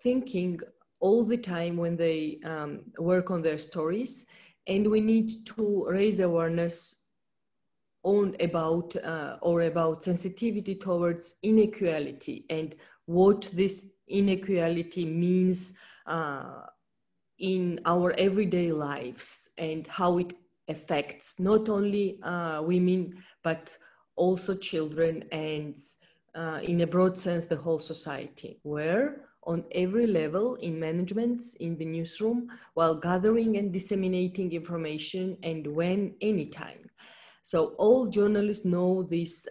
thinking all the time when they work on their stories, and we need to raise awareness on about sensitivity towards inequality and what this inequality means in our everyday lives, and how it affects not only women, but also children, and in a broad sense, the whole society, where on every level in management, in the newsroom, while gathering and disseminating information, and when, anytime. So all journalists know these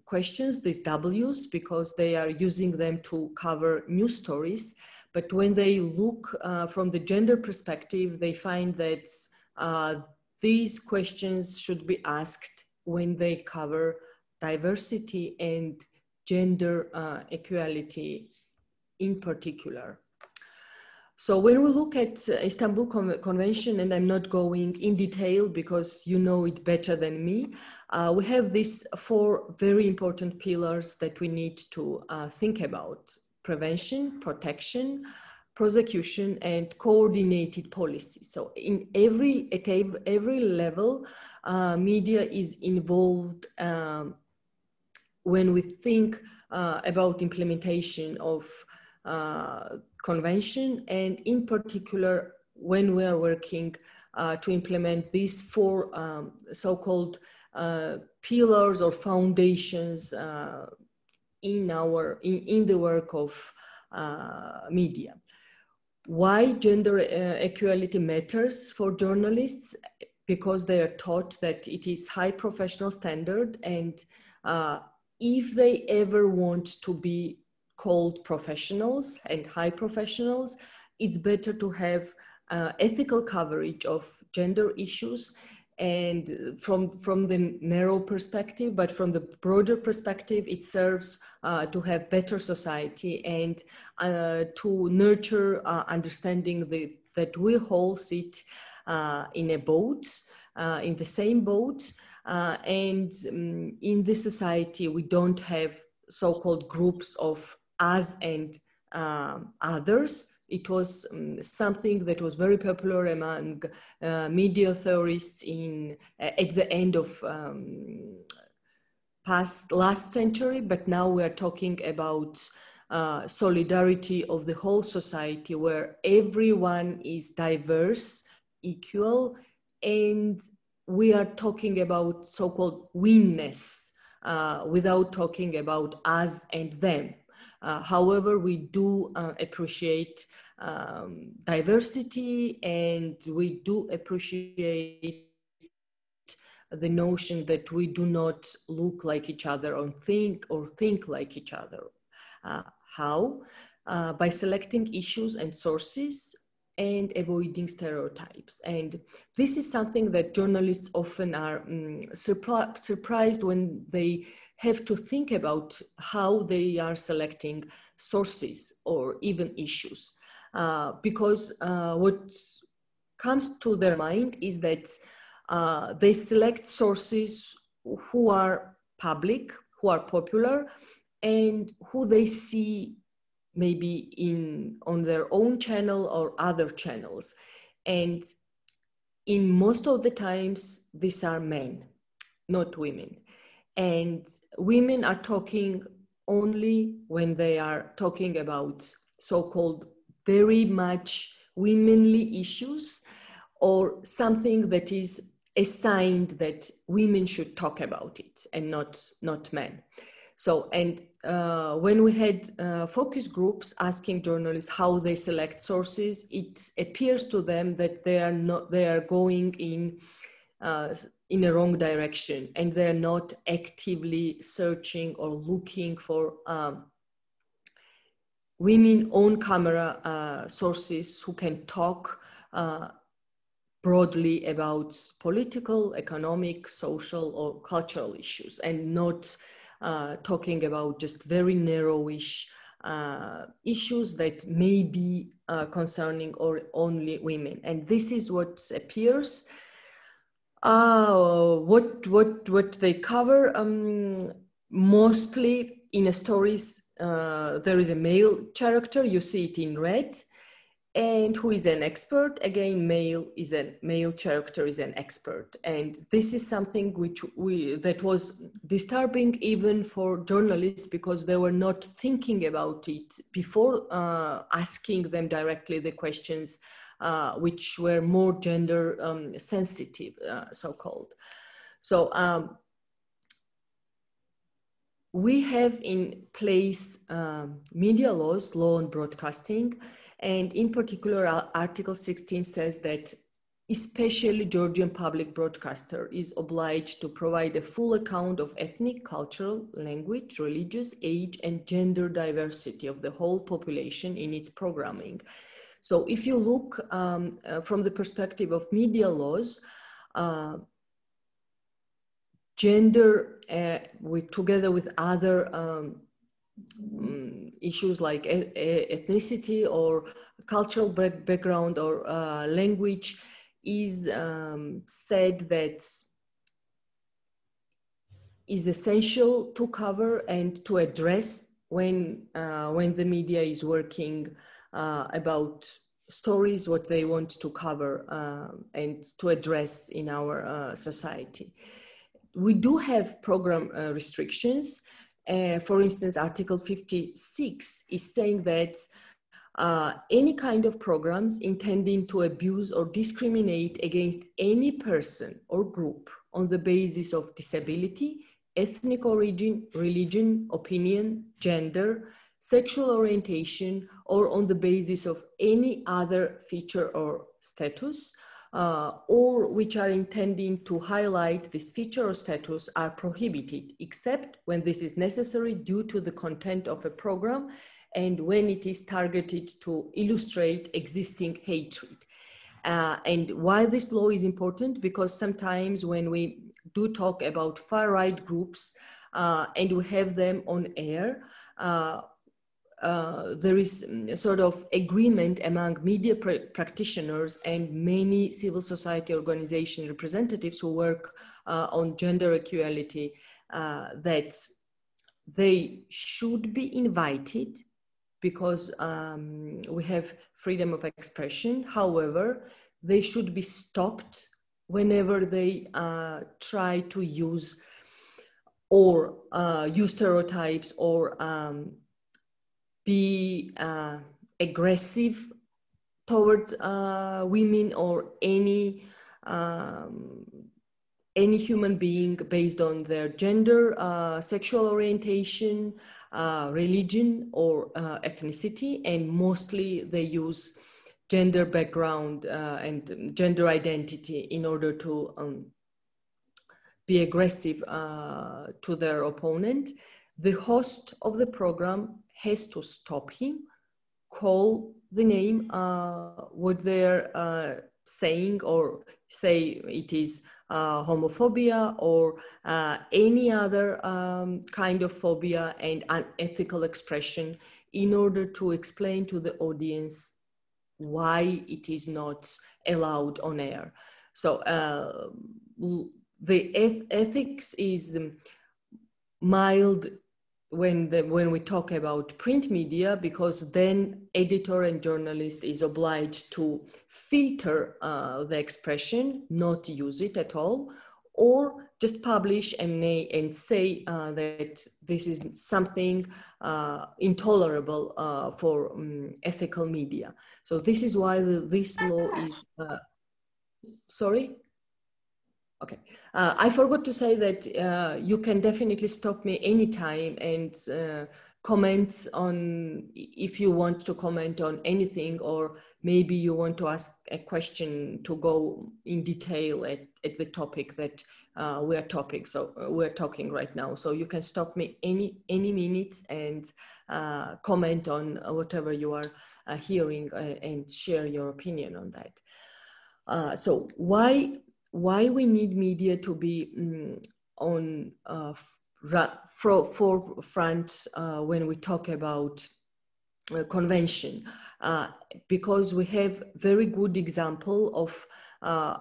questions, these W's, because they are using them to cover news stories. But when they look from the gender perspective, they find that these questions should be asked when they cover diversity and gender equality in particular. So when we look at Istanbul Convention, and I'm not going in detail because you know it better than me, we have these 4 very important pillars that we need to think about: prevention, protection, prosecution, and coordinated policy. So at every level, media is involved when we think about implementation of convention, and in particular when we are working to implement these 4 so-called pillars or foundations in the work of media. Why gender equality matters for journalists? Because they are taught that it is high professional standard, and if they ever want to be called professionals and high professionals, it's better to have ethical coverage of gender issues, and from the narrow perspective, but from the broader perspective, it serves to have better society and to nurture understanding that we all sit in a boat, in the same boat, and in this society we don't have so-called groups of us and others. It was something that was very popular among media theorists at the end of last century, but now we are talking about solidarity of the whole society, where everyone is diverse, equal, and we are talking about so-called we-ness without talking about us and them. However, we do appreciate diversity, and we do appreciate the notion that we do not look like each other or think like each other. How? By selecting issues and sources and avoiding stereotypes. And this is something that journalists often are surprised when they have to think about how they are selecting sources or even issues. Because what comes to their mind is that they select sources who are public, who are popular, and who they see maybe on their own channel or other channels. And in most of the times, these are men, not women. And women are talking only when they are talking about so-called very much womanly issues, or something that is assigned that women should talk about it and not men. So, and when we had focus groups asking journalists how they select sources, it appears to them that they are going in a wrong direction, and they're not actively searching or looking for women on camera sources who can talk broadly about political, economic, social, or cultural issues, and not talking about just very narrowish issues that may be concerning or only women. And this is what appears. What they cover mostly in stories there is a male character, you see it in red, and who is an expert. Again, male character is an expert. And this is something that was disturbing even for journalists, because they were not thinking about it before asking them directly the questions which were more gender sensitive, so-called. So we have in place media laws, law on broadcasting, and in particular, Article 16 says that especially Georgian public broadcaster is obliged to provide a full account of ethnic, cultural, language, religious, age, and gender diversity of the whole population in its programming. So if you look from the perspective of media laws, gender, together with other issues like ethnicity or cultural background or language, is said that is essential to cover and to address when the media is working about stories, what they want to cover and to address in our society. We do have program restrictions. For instance, Article 56 is saying that any kind of programs intending to abuse or discriminate against any person or group on the basis of disability, ethnic origin, religion, opinion, gender, sexual orientation, or on the basis of any other feature or status, or which are intending to highlight this feature or status, are prohibited, except when this is necessary due to the content of a program and when it is targeted to illustrate existing hatred. And why this law is important? Because sometimes when we do talk about far-right groups and we have them on air, there is sort of agreement among media practitioners and many civil society organization representatives who work on gender equality that they should be invited because we have freedom of expression. However, they should be stopped whenever they try to use or use stereotypes or be aggressive towards women or any human being based on their gender, sexual orientation, religion, or ethnicity. And mostly they use gender background and gender identity in order to be aggressive to their opponent. The host of the program has to stop him, call the name, what they're saying, or say it is homophobia or any other kind of phobia and unethical expression, in order to explain to the audience why it is not allowed on air. So the ethics is mild when we talk about print media, because then editor and journalist is obliged to filter the expression, not use it at all, or just publish and say that this is something intolerable for ethical media. So this is why this law is, sorry? Okay, I forgot to say that you can definitely stop me anytime and comment on, if you want to comment on anything, or maybe you want to ask a question to go in detail at the topic that we're talking right now. So you can stop me any minutes and comment on whatever you are hearing and share your opinion on that. So why we need media to be on forefront when we talk about convention, because we have very good example of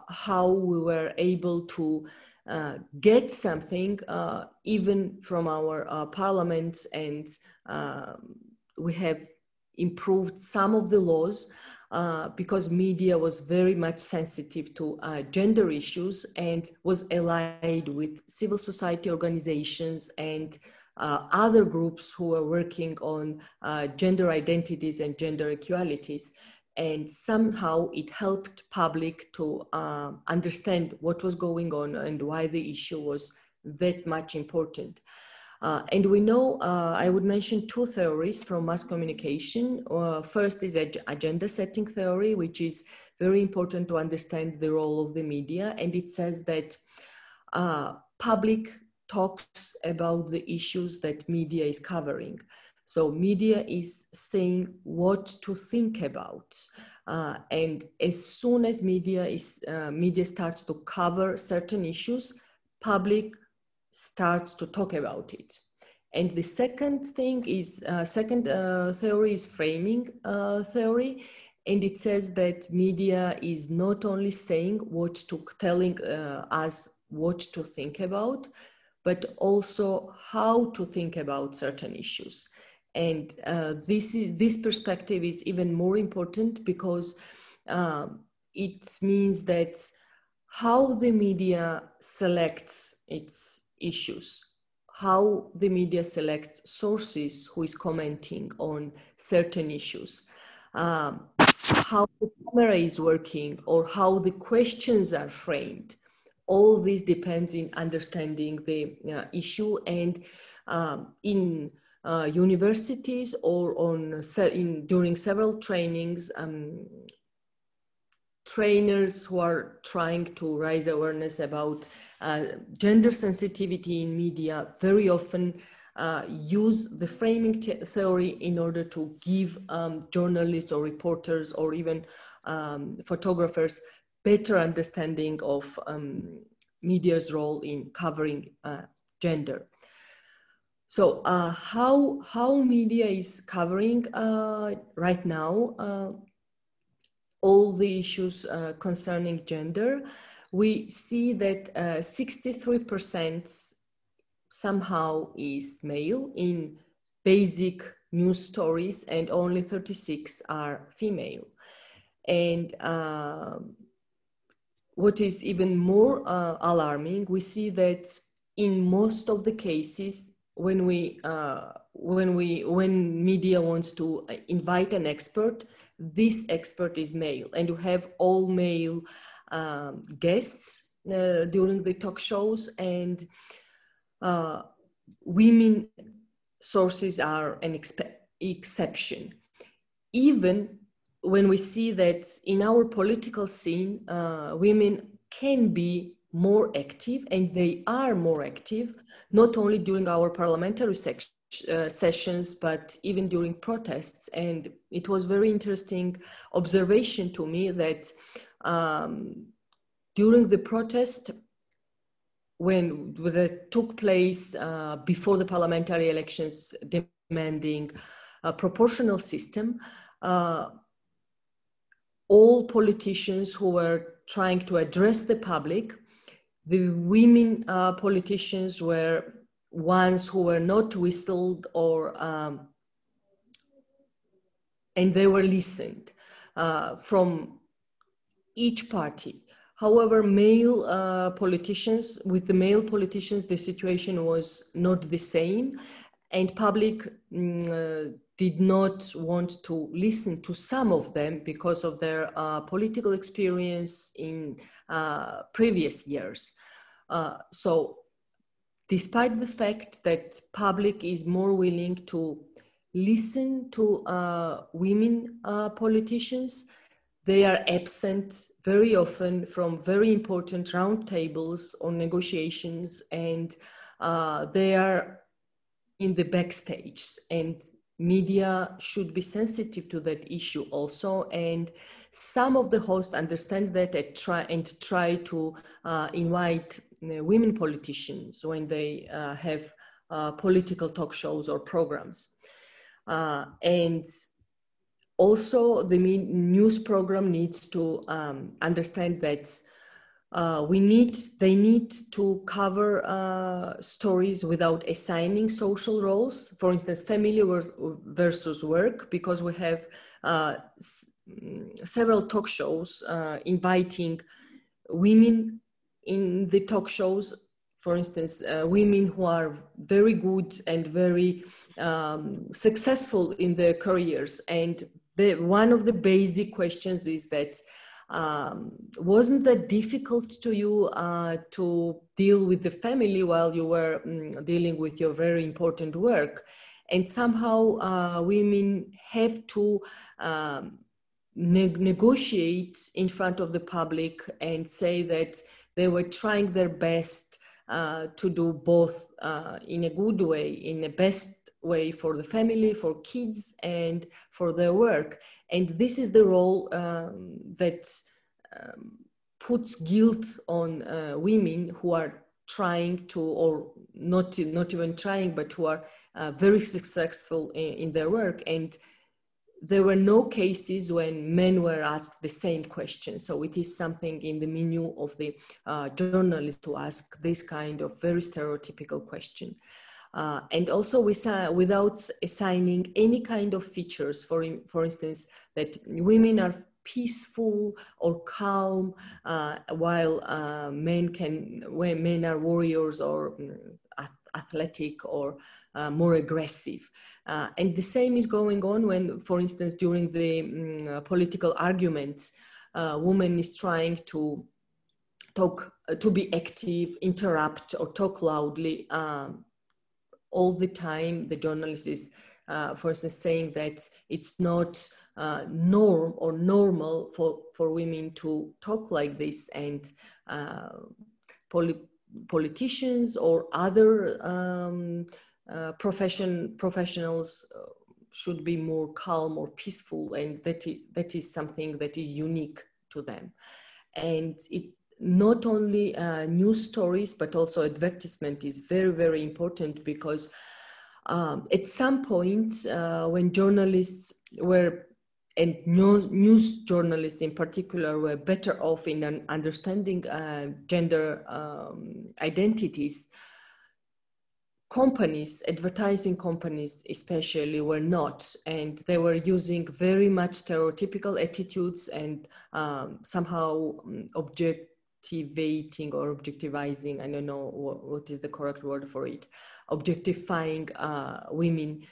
how we were able to get something even from our parliaments, and we have improved some of the laws because media was very much sensitive to gender issues and was allied with civil society organizations and other groups who are working on gender identities and gender equalities. And somehow it helped public to understand what was going on and why the issue was that much important. And we know, I would mention two theories from mass communication. First is agenda setting theory, which is very important to understand the role of the media. And it says that public talks about the issues that media is covering. So media is saying what to think about. And as soon as media starts to cover certain issues, public starts to talk about it. And the second thing is, theory is framing theory. And it says that media is not only saying telling us what to think about, but also how to think about certain issues. And this perspective is even more important because it means that how the media selects its issues, how the media selects sources who is commenting on certain issues, how the camera is working, or how the questions are framed. All this depends in understanding the issue. And in universities or during several trainings, trainers who are trying to raise awareness about gender sensitivity in media very often use the framing theory in order to give journalists or reporters or even photographers better understanding of media's role in covering gender. So how media is covering right now all the issues concerning gender, we see that 63% somehow is male in basic news stories, and only 36 are female. And what is even more alarming, we see that in most of the cases, when media wants to invite an expert, this expert is male, and you have all male guests during the talk shows, and women sources are an exception. Even when we see that in our political scene, women can be more active, and they are more active, not only during our parliamentary sessions, but even during protests. And it was very interesting observation to me that during the protest, when that took place before the parliamentary elections demanding a proportional system, all politicians who were trying to address the public, the women politicians were ones who were not whistled or and they were listened from each party. However, male politicians, with the male politicians, the situation was not the same, and public did not want to listen to some of them because of their political experience in previous years. So despite the fact that public is more willing to listen to women politicians, they are absent very often from very important roundtables or negotiations, and they are in the backstage. And media should be sensitive to that issue also. And some of the hosts understand that and try to invite women politicians when they have political talk shows or programs. And also the news program needs to understand that they need to cover stories without assigning social roles. For instance, family versus work, because we have several talk shows inviting women in the talk shows. For instance, women who are very good and very successful in their careers. And one of the basic questions is that, wasn't that difficult to you to deal with the family while you were dealing with your very important work? And somehow women have to negotiate in front of the public and say that they were trying their best to do both in a good way, in the best way for the family, for kids, and for their work. And this is the role that puts guilt on women who are trying to, or not even trying, but who are very successful in their work. And there were no cases when men were asked the same question. So it is something in the menu of the journalist to ask this kind of very stereotypical question. And also without assigning any kind of features, for instance, that women are peaceful or calm, while men are warriors or athletic or more aggressive. And the same is going on when, for instance, during the political arguments, woman is trying to talk, to be active, interrupt, or talk loudly. All the time, the journalist is, for instance, saying that it's not norm or normal for women to talk like this, and politicians or other professionals should be more calm or peaceful, and that is something that is unique to them. And it not only news stories, but also advertisement is very, very important, because at some point when journalists were, and news journalists in particular, were better off in understanding gender identities, companies, advertising companies especially, were not, and they were using very much stereotypical attitudes and somehow objectivating or objectivizing, I don't know what is the correct word for it, objectifying women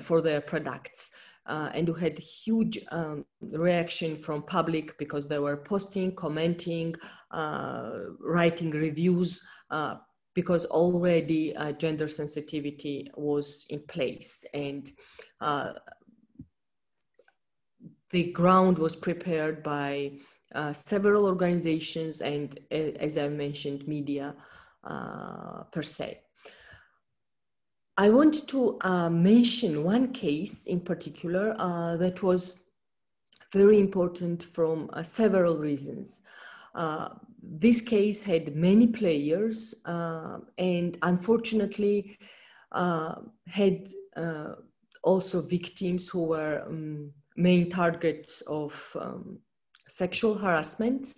for their products. And we had huge reaction from public, because they were posting, commenting, writing reviews, because already gender sensitivity was in place, and the ground was prepared by several organizations and, as I mentioned, media per se. I want to mention one case in particular that was very important from several reasons. This case had many players and unfortunately had also victims who were main targets of sexual harassment.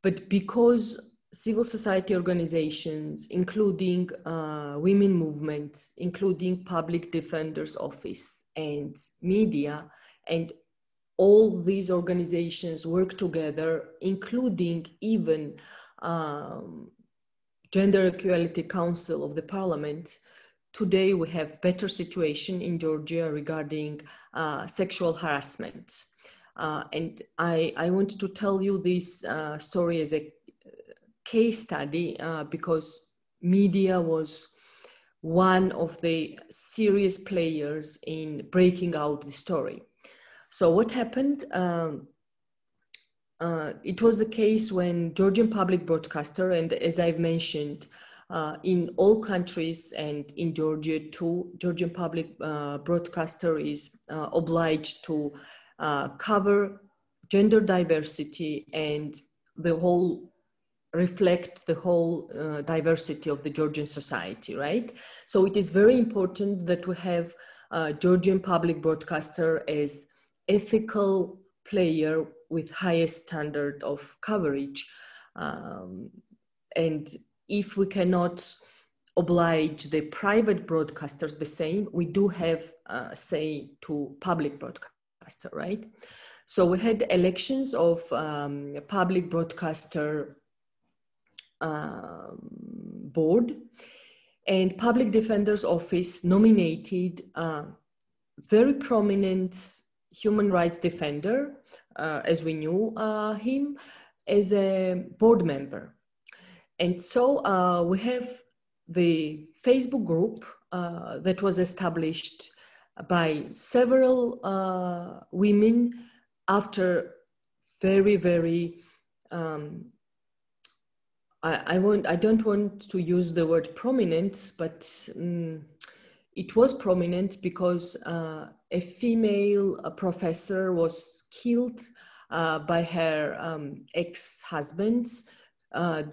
But because civil society organizations, including women movements, including public defender's office and media, and all these organizations work together, including even Gender Equality Council of the Parliament, today we have better situation in Georgia regarding sexual harassment. And I want to tell you this story as a case study because media was one of the serious players in breaking out the story. So what happened? It was the case when Georgian public broadcaster, and as I've mentioned, in all countries and in Georgia too, Georgian public broadcaster is obliged to cover gender diversity and reflect the whole diversity of the Georgian society, right? So it is very important that we have Georgian public broadcaster as ethical player with highest standard of coverage. And if we cannot oblige the private broadcasters the same, we do have say to public broadcaster, right? So we had elections of public broadcaster board, and Public Defender's Office nominated a very prominent human rights defender, as we knew him, as a board member. And so we have the Facebook group that was established by several women after very, very, I don't want to use the word prominent, but it was prominent because a female professor was killed by her ex-husband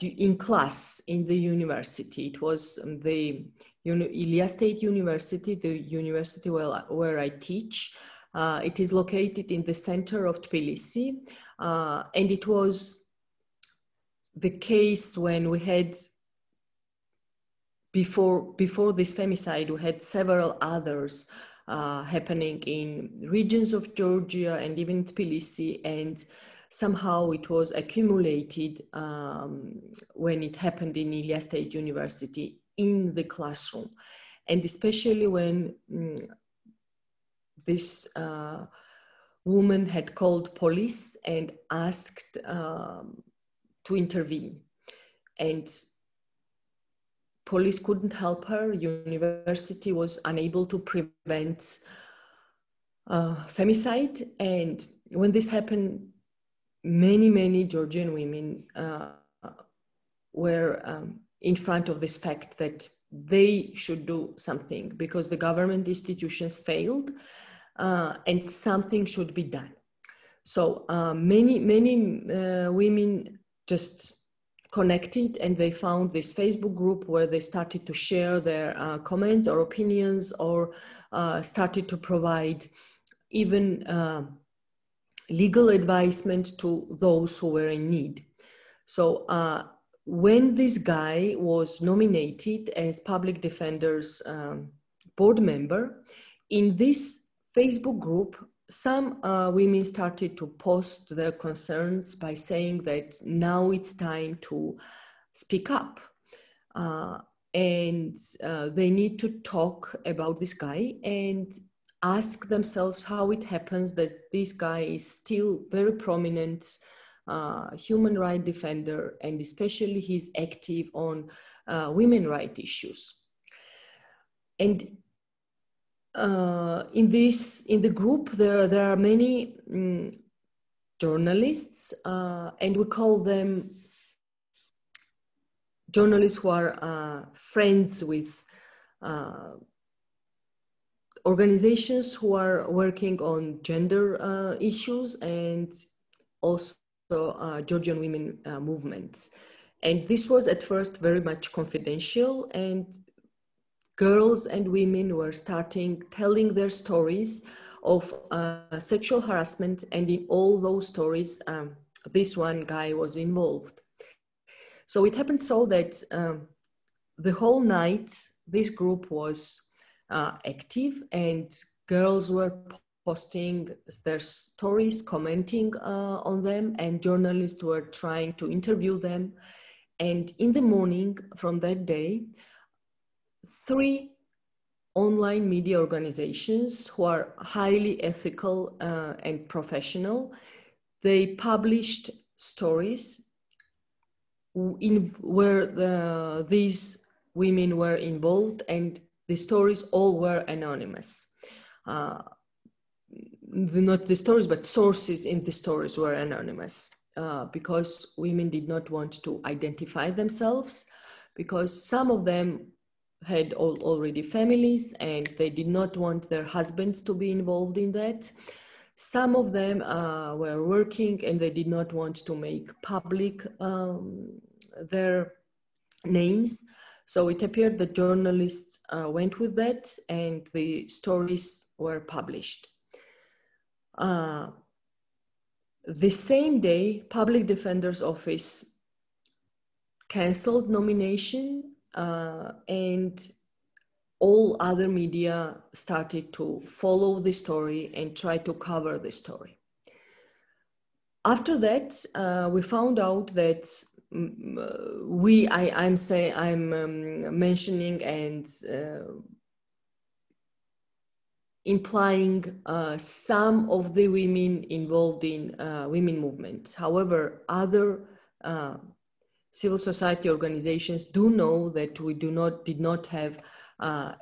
in class in the university. It was the Ilia State University, the university where I teach. It is located in the center of Tbilisi, and it was the case when we had, before this femicide, we had several others happening in regions of Georgia and even Tbilisi, and somehow it was accumulated when it happened in Ilia State University in the classroom. And especially when this woman had called police and asked to intervene. And police couldn't help her. University was unable to prevent femicide. And when this happened, many Georgian women were in front of this fact that they should do something because the government institutions failed and something should be done. So many women just connected, and they found this Facebook group where they started to share their comments or opinions, or started to provide even legal advisement to those who were in need. So when this guy was nominated as Public Defender's board member, in this Facebook group, some women started to post their concerns by saying that now it's time to speak up. And they need to talk about this guy and ask themselves how it happens that this guy is still very prominent human rights defender, and especially he's active on women rights issues. And in the group, there are many journalists, and we call them journalists who are friends with organizations who are working on gender issues, and also Georgian women movements. And this was at first very much confidential, and girls and women were telling their stories of sexual harassment, and in all those stories, this one guy was involved. So it happened so that the whole night, this group was active, and girls were posting their stories, commenting on them, and journalists were trying to interview them. And in the morning from that day, 3 online media organizations who are highly ethical and professional, they published stories where these women were involved, and the stories all were anonymous. Not the stories, but sources in the stories were anonymous because women did not want to identify themselves, because some of them had already families and they did not want their husbands to be involved in that. Some of them were working and they did not want to make public their names. So it appeared that journalists went with that, and the stories were published. The same day, Public Defender's Office canceled nomination, and all other media started to follow the story and try to cover the story. After that, we found out that I'm mentioning and implying some of the women involved in women movements. However, other civil society organizations do know that we did not have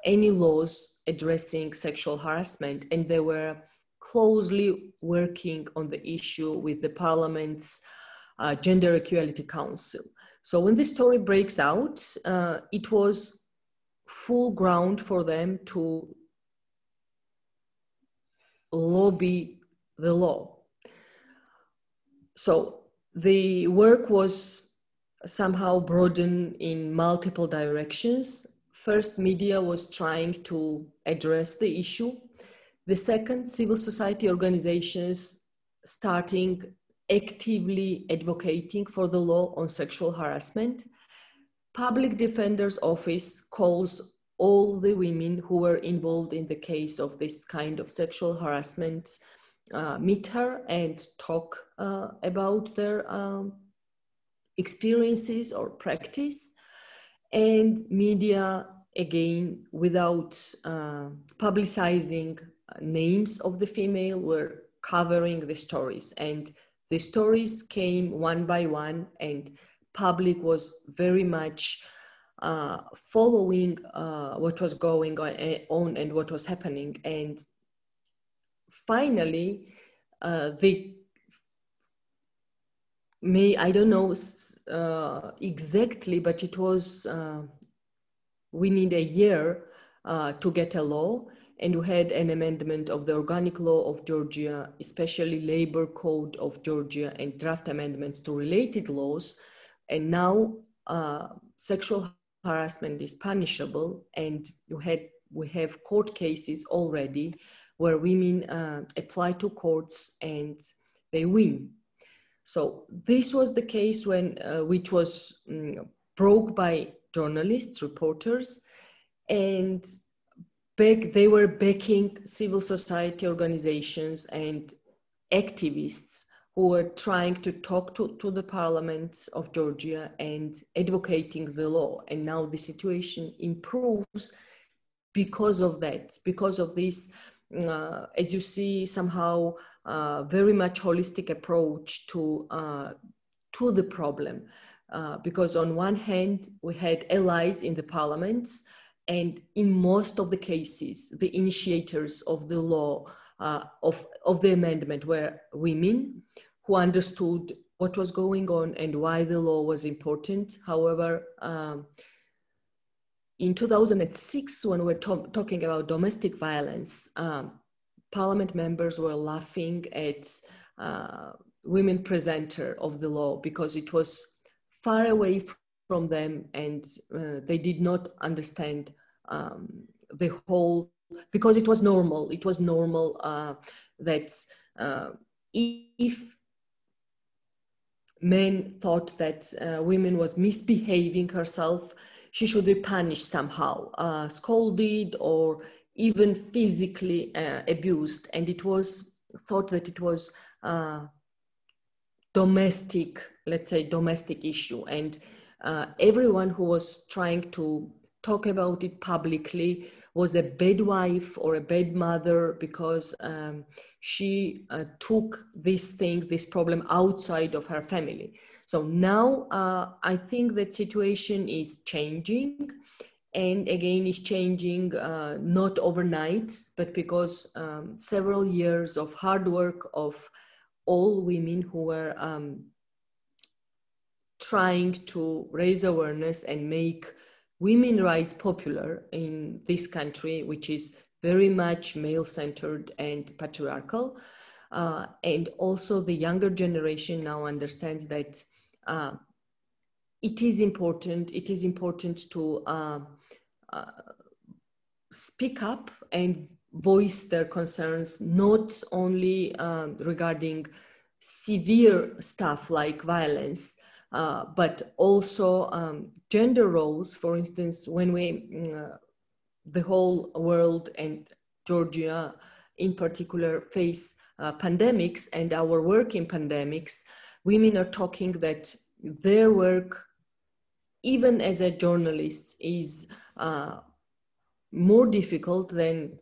any laws addressing sexual harassment, and they were closely working on the issue with the Parliament's Gender Equality Council. So when this story breaks out, it was full ground for them to lobby the law. So the work was somehow broadened in multiple directions. First, media was trying to address the issue. The second, civil society organizations starting actively advocating for the law on sexual harassment. Public Defender's Office calls all the women who were involved in the case of this kind of sexual harassment, meet her and talk about their experiences or practice. And media, again, without publicizing names of the female, were covering the stories. And the stories came one by one, and public was very much following what was going on and what was happening. And finally, I don't know exactly, but it was, we need a year to get a law. And we had an amendment of the organic law of Georgia, especially Labor Code of Georgia, and draft amendments to related laws. And now sexual harassment is punishable, and we have court cases already where women apply to courts and they win. So this was the case when, which was broke by journalists, reporters, and they were backing civil society organizations and activists who were trying to talk to the parliaments of Georgia and advocating the law. And now the situation improves because of that, because of this, as you see, somehow very much holistic approach to the problem. Because on one hand, we had allies in the parliaments, and in most of the cases, the initiators of the law, of the amendment, were women who understood what was going on and why the law was important. However, in 2006, when we're talking about domestic violence, parliament members were laughing at women presenter of the law because it was far away from them, and they did not understand the whole, because it was normal. It was normal that if men thought that women was misbehaving herself, she should be punished somehow, scolded or even physically abused. And it was thought that it was domestic, let's say domestic issue. And everyone who was trying to talk about it publicly was a bad wife or a bad mother, because she took this problem outside of her family. So now I think that situation is changing, and again is changing not overnight, but because several years of hard work of all women who were trying to raise awareness and make women's rights popular in this country, which is very much male-centered and patriarchal. And also the younger generation now understands that it is important to speak up and voice their concerns, not only regarding severe stuff like violence, but also gender roles. For instance, when the whole world and Georgia in particular face pandemics and our work in pandemics, women are talking that their work, even as a journalist, is more difficult than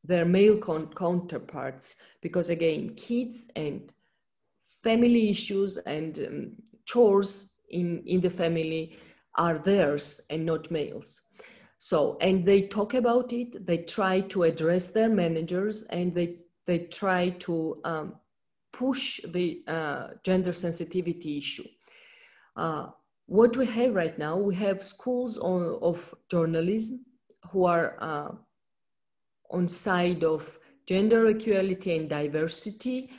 their male counterparts, because again, kids and family issues and chores in the family are theirs and not males. So, and they talk about it, they try to address their managers, and they try to push the gender sensitivity issue. What we have right now, we have schools of journalism who are on side of gender equality and diversity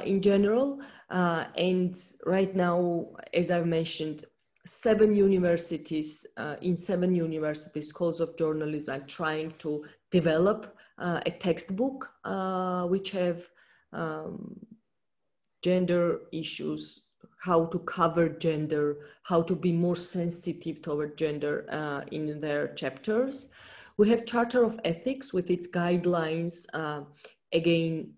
in general. And right now, as I've mentioned, in 7 universities, schools of journalism are trying to develop a textbook which have gender issues, how to cover gender, how to be more sensitive toward gender in their chapters. We have Charter of Ethics with its guidelines, again,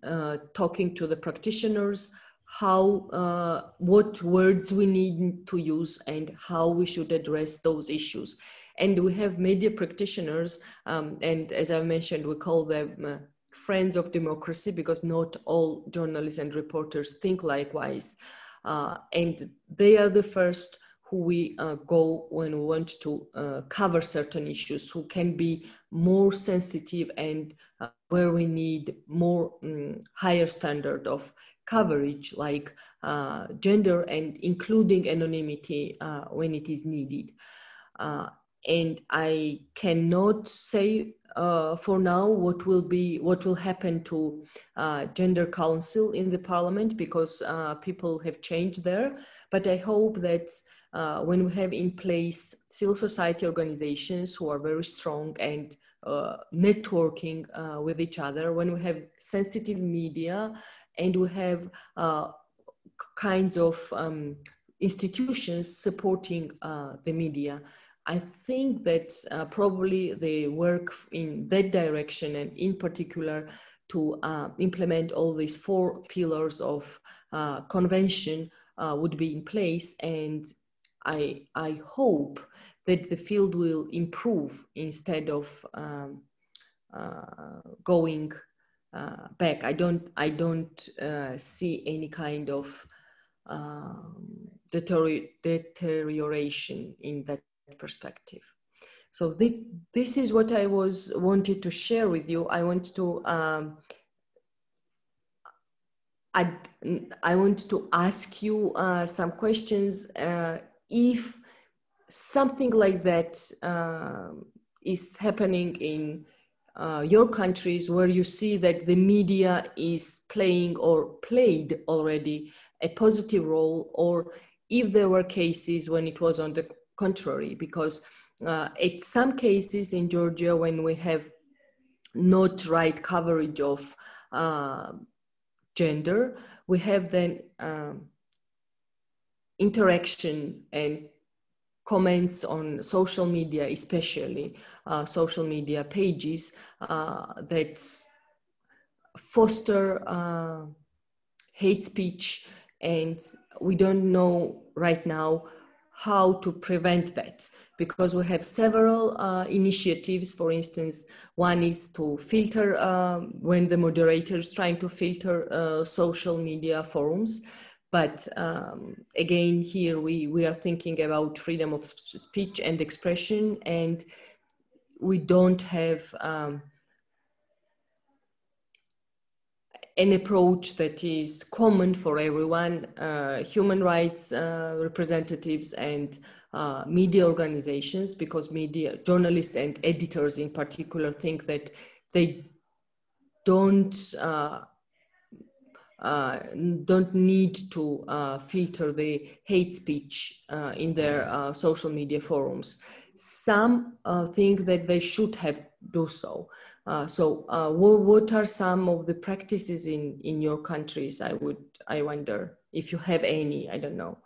talking to the practitioners, how, what words we need to use and how we should address those issues. And we have media practitioners, and as I mentioned, we call them friends of democracy, because not all journalists and reporters think likewise. And they are the first who we go when we want to cover certain issues, who can be more sensitive and where we need more higher standard of coverage, like gender and including anonymity when it is needed. And I cannot say for now what will happen to gender council in the parliament, because people have changed there. But I hope that when we have in place civil society organizations who are very strong and networking with each other, when we have sensitive media and we have kinds of institutions supporting the media, I think that probably the work in that direction, and in particular to implement all these 4 pillars of convention would be in place. And I hope that the field will improve instead of going back. I don't see any kind of deterioration in that perspective. So this is what I wanted to share with you. I want to ask you some questions. If something like that is happening in your countries, where you see that the media is playing or played already a positive role, or if there were cases when it was on the contrary, because in some cases in Georgia, when we have not right coverage of gender, we have then interaction and comments on social media, especially social media pages that foster hate speech, and we don't know right now how to prevent that, because we have several initiatives. For instance, one is to filter when the moderator is trying to filter social media forums. But again, here we are thinking about freedom of speech and expression, and we don't have an approach that is common for everyone. Human rights representatives and media organizations, because media journalists and editors in particular think that they don't need to filter the hate speech in their social media forums. Some think that they should have do so. What are some of the practices in your countries? I wonder if you have any. I don't know.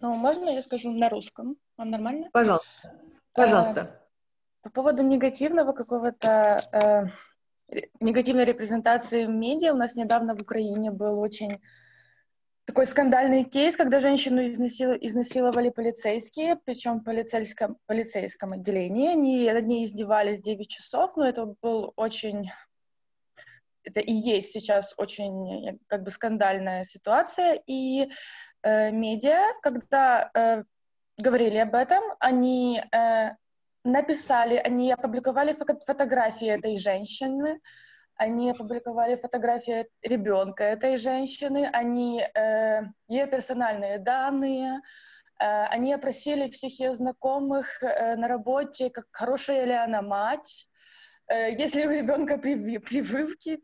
Ну, можно я скажу на русском? Вам нормально? Пожалуйста. Пожалуйста. По поводу негативного какого-то, негативной репрезентации в медиа, у нас недавно в Украине был очень такой скандальный кейс, когда женщину изнасиловали полицейские, причем в полицейском отделении. Они над ней издевались 9 часов, но это был очень... Это и есть сейчас очень как бы скандальная ситуация. И медиа, когда говорили об этом, они они опубликовали фотографии этой женщины, они опубликовали фотографии ребенка этой женщины, ее персональные данные, они опросили всех ее знакомых на работе, как хорошая ли она мать, есть ли у ребенка прививки,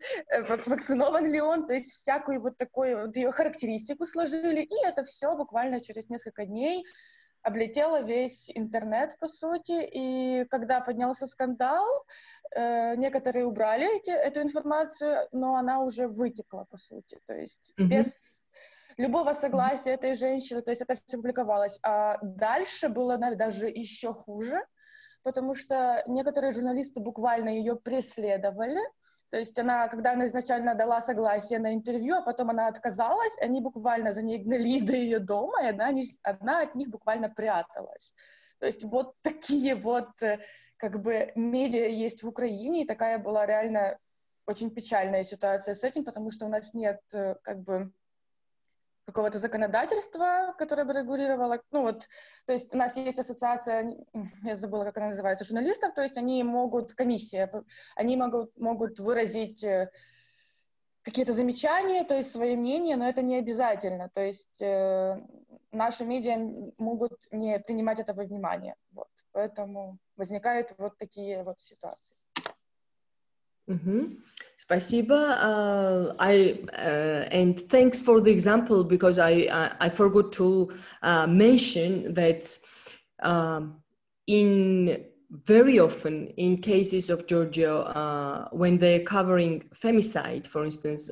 вакцирован ли он, то есть всякую вот такую вот ее характеристику сложили, и это все буквально через несколько дней облетела весь интернет, по сути, и когда поднялся скандал, некоторые убрали эту информацию, но она уже вытекла, по сути, то есть без любого согласия этой женщины, то есть это все публиковалось. А дальше было даже еще хуже, потому что некоторые журналисты буквально ее преследовали. То есть когда она изначально дала согласие на интервью, а потом она отказалась, они буквально за ней гнались до ее дома, и одна от них буквально пряталась. То есть вот такие вот как бы медиа есть в Украине, и такая была реально очень печальная ситуация с этим, потому что у нас нет как бы какого-то законодательства, которое бы регулировало, то есть у нас есть ассоциация, я забыла, как она называется, журналистов, то есть комиссия, они могут выразить какие-то замечания, то есть свои мнения, но это не обязательно, то есть наши медиа могут не принимать это во внимание, вот, поэтому возникают вот такие вот ситуации. Спасибо. And thanks for the example, because I forgot to mention that very often in cases of Georgia, when they're covering femicide, for instance,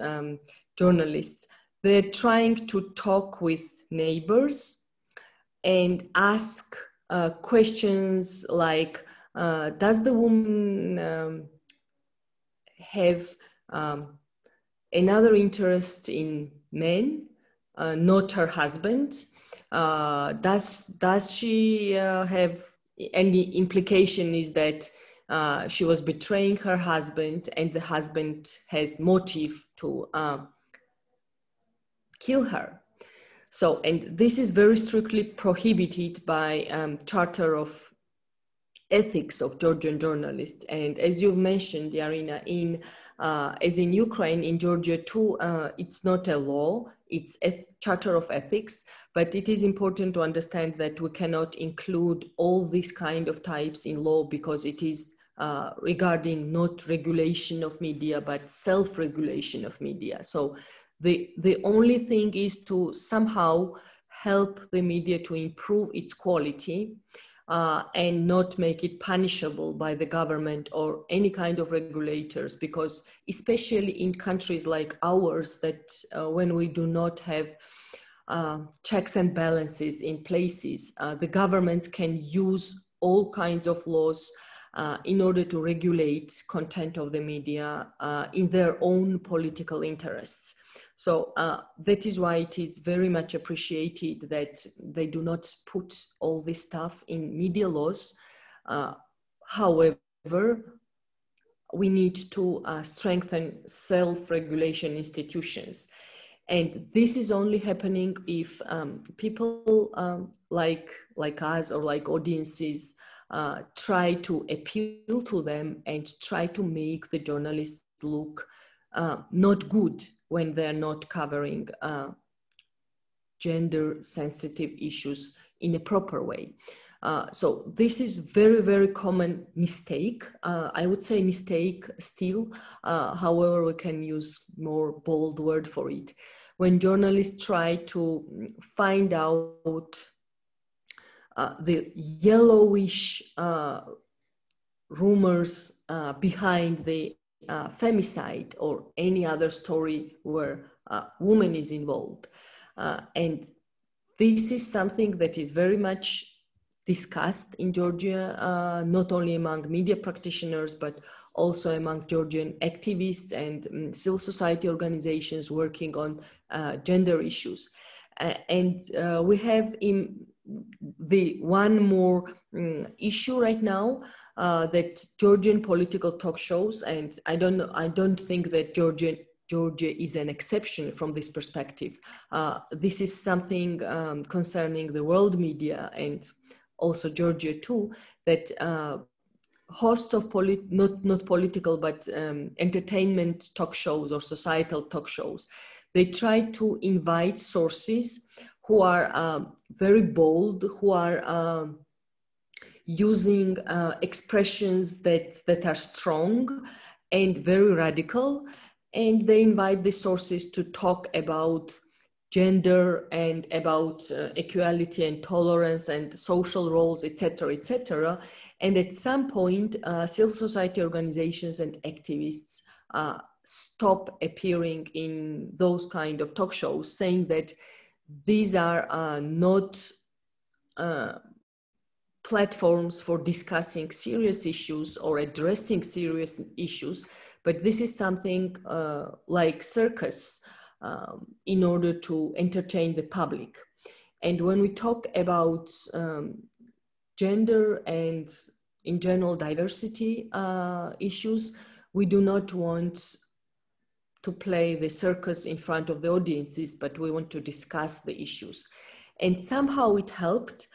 journalists, they're trying to talk with neighbors and ask questions like, does the woman have another interest in men, not her husband? Does she have any implication is that she was betraying her husband and the husband has motive to kill her? So, and this is very strictly prohibited by Charter of Ethics of Georgian journalists. And as you've mentioned, Yarina, as in Ukraine, in Georgia too, it's not a law, it's a Charter of Ethics, but it is important to understand that we cannot include all these kind of types in law because it is regarding not regulation of media, but self-regulation of media. So the only thing is to somehow help the media to improve its quality and not make it punishable by the government or any kind of regulators, because especially in countries like ours, that when we do not have checks and balances in places, the governments can use all kinds of laws in order to regulate content of the media in their own political interests. So that is why it is very much appreciated that they do not put all this stuff in media laws. However, we need to strengthen self-regulation institutions. And this is only happening if people like us or like audiences try to appeal to them and try to make the journalists look not good when they're not covering gender-sensitive issues in a proper way. So this is very, very common mistake. I would say mistake still, however, we can use more bold word for it. When journalists try to find out the yellowish rumors behind the femicide or any other story where a woman is involved. And this is something that is very much discussed in Georgia, not only among media practitioners, but also among Georgian activists and civil society organizations working on gender issues. And we have in the one more issue right now, that Georgian political talk shows, and I don't think that Georgia is an exception from this perspective. This is something concerning the world media and also Georgia too, that hosts of not political but entertainment talk shows or societal talk shows, they try to invite sources who are very bold, who are using expressions that are strong and very radical, and they invite the sources to talk about gender and about equality and tolerance and social roles, etc., etc. And at some point, civil society organizations and activists stop appearing in those kind of talk shows, saying that these are not platforms for discussing serious issues or addressing serious issues, but this is something like circus in order to entertain the public. And when we talk about gender and in general diversity issues, we do not want to play the circus in front of the audiences, but we want to discuss the issues. And somehow it helped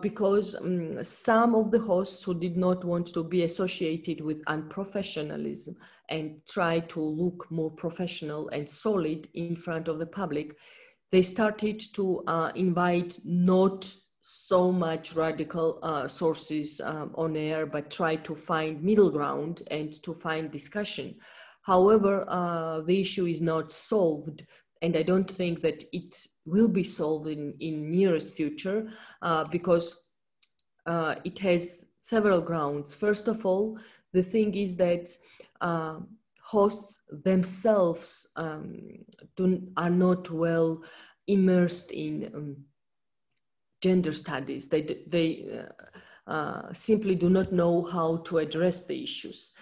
because some of the hosts who did not want to be associated with unprofessionalism and try to look more professional and solid in front of the public, they started to invite not so much radical sources on air, but try to find middle ground and to find discussion. However, the issue is not solved, and I don't think that it will be solved in nearest future because it has several grounds. First of all, the thing is that hosts themselves are not well immersed in gender studies. They simply do not know how to address the issues.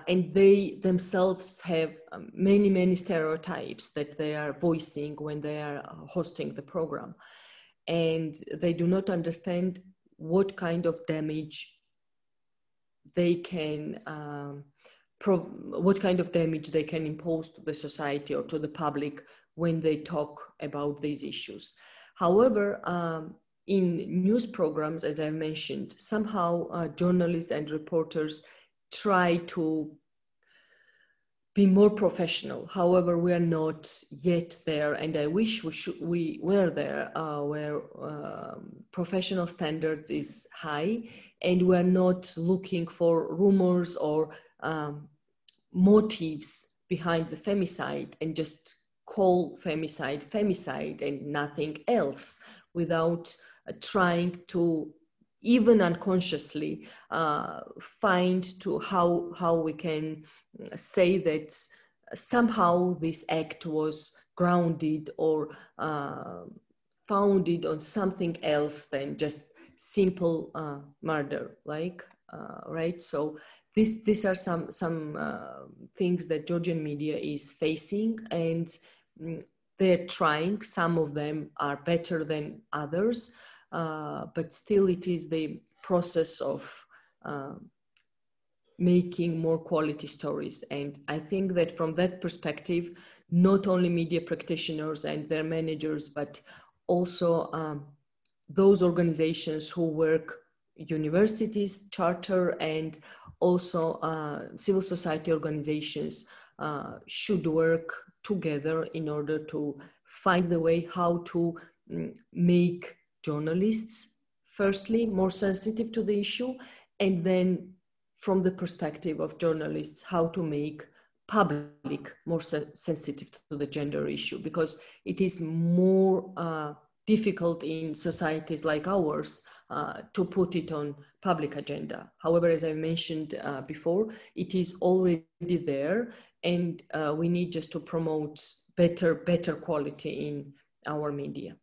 And they themselves have many stereotypes that they are voicing when they are hosting the program. And they do not understand what kind of damage they can, what kind of damage they can impose to the society or to the public when they talk about these issues. However, in news programs, as I mentioned, somehow journalists and reporters try to be more professional. However, we are not yet there, and I wish we were there, where professional standards is high, and we are not looking for rumors or motives behind the femicide and just call femicide and nothing else, without trying to even unconsciously find to how we can say that somehow this act was grounded or founded on something else than just simple murder, like right. So these are some things that Georgian media is facing, and they're trying. Some of them are better than others. But still it is the process of making more quality stories. And I think that from that perspective, not only media practitioners and their managers, but also those organizations who work, universities, charter, and also civil society organizations should work together in order to find the way how to make journalists, firstly, more sensitive to the issue, and then from the perspective of journalists, how to make public more sensitive to the gender issue, because it is more difficult in societies like ours to put it on public agenda. However, as I mentioned before, it is already there, and we need just to promote better quality in our media.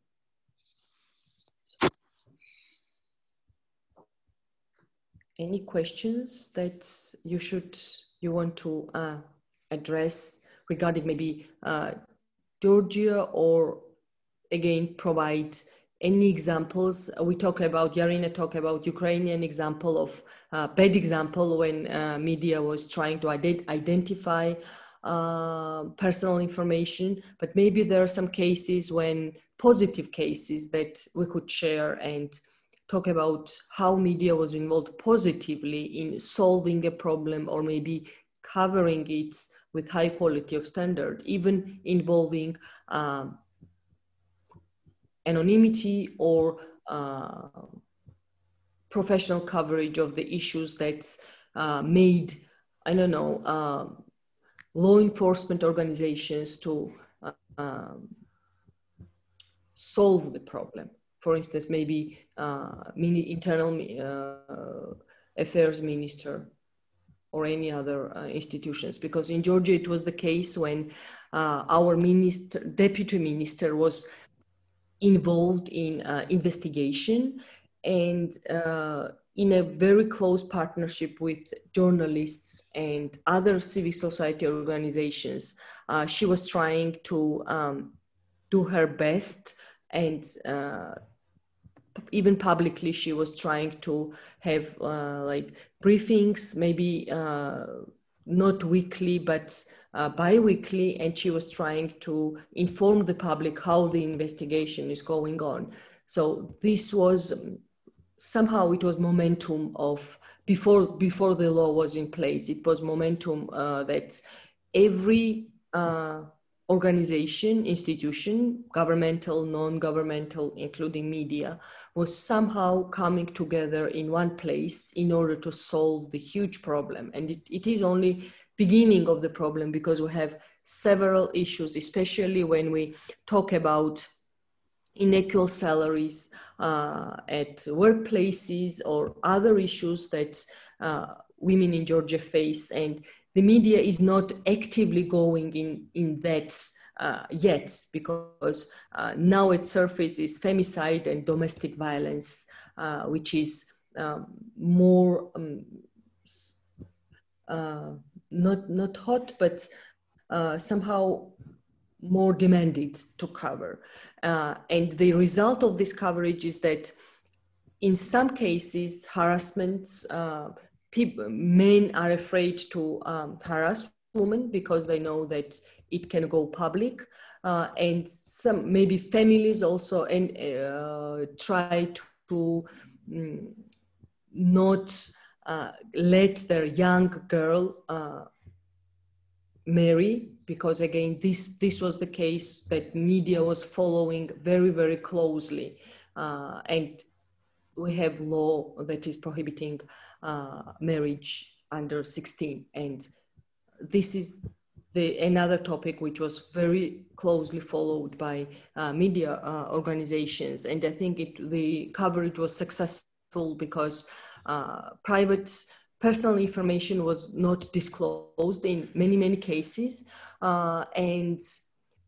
Any questions that you want to address regarding maybe Georgia, or again provide any examples? We talk about, Yarina talked about Ukrainian example of bad example when media was trying to identify personal information, but maybe there are some cases when positive cases that we could share and talk about how media was involved positively in solving a problem, or maybe covering it with high quality of standard, even involving anonymity or professional coverage of the issues that's made, I don't know, law enforcement organizations to solve the problem. For instance, maybe internal affairs minister or any other institutions. Because in Georgia, it was the case when our deputy minister was involved in investigation, and in a very close partnership with journalists and other civic society organizations, she was trying to do her best, and even publicly she was trying to have like briefings, maybe not weekly but bi-weekly, and she was trying to inform the public how the investigation is going on. So this was somehow, it was momentum of before the law was in place. It was momentum that every organization, institution, governmental, non-governmental, including media, was somehow coming together in one place in order to solve the huge problem. And it is only beginning of the problem, because we have several issues, especially when we talk about unequal salaries at workplaces or other issues that women in Georgia face. And the media is not actively going in that yet, because now its surface is femicide and domestic violence, which is more not hot, but somehow more demanded to cover. And the result of this coverage is that in some cases, harassments, men are afraid to harass women because they know that it can go public. And some maybe families also try to not let their young girl marry, because again, this was the case that media was following very, very closely. And we have law that is prohibiting marriage under 16. And this is another topic which was very closely followed by media organizations. And I think the coverage was successful because private personal information was not disclosed in many, many cases. And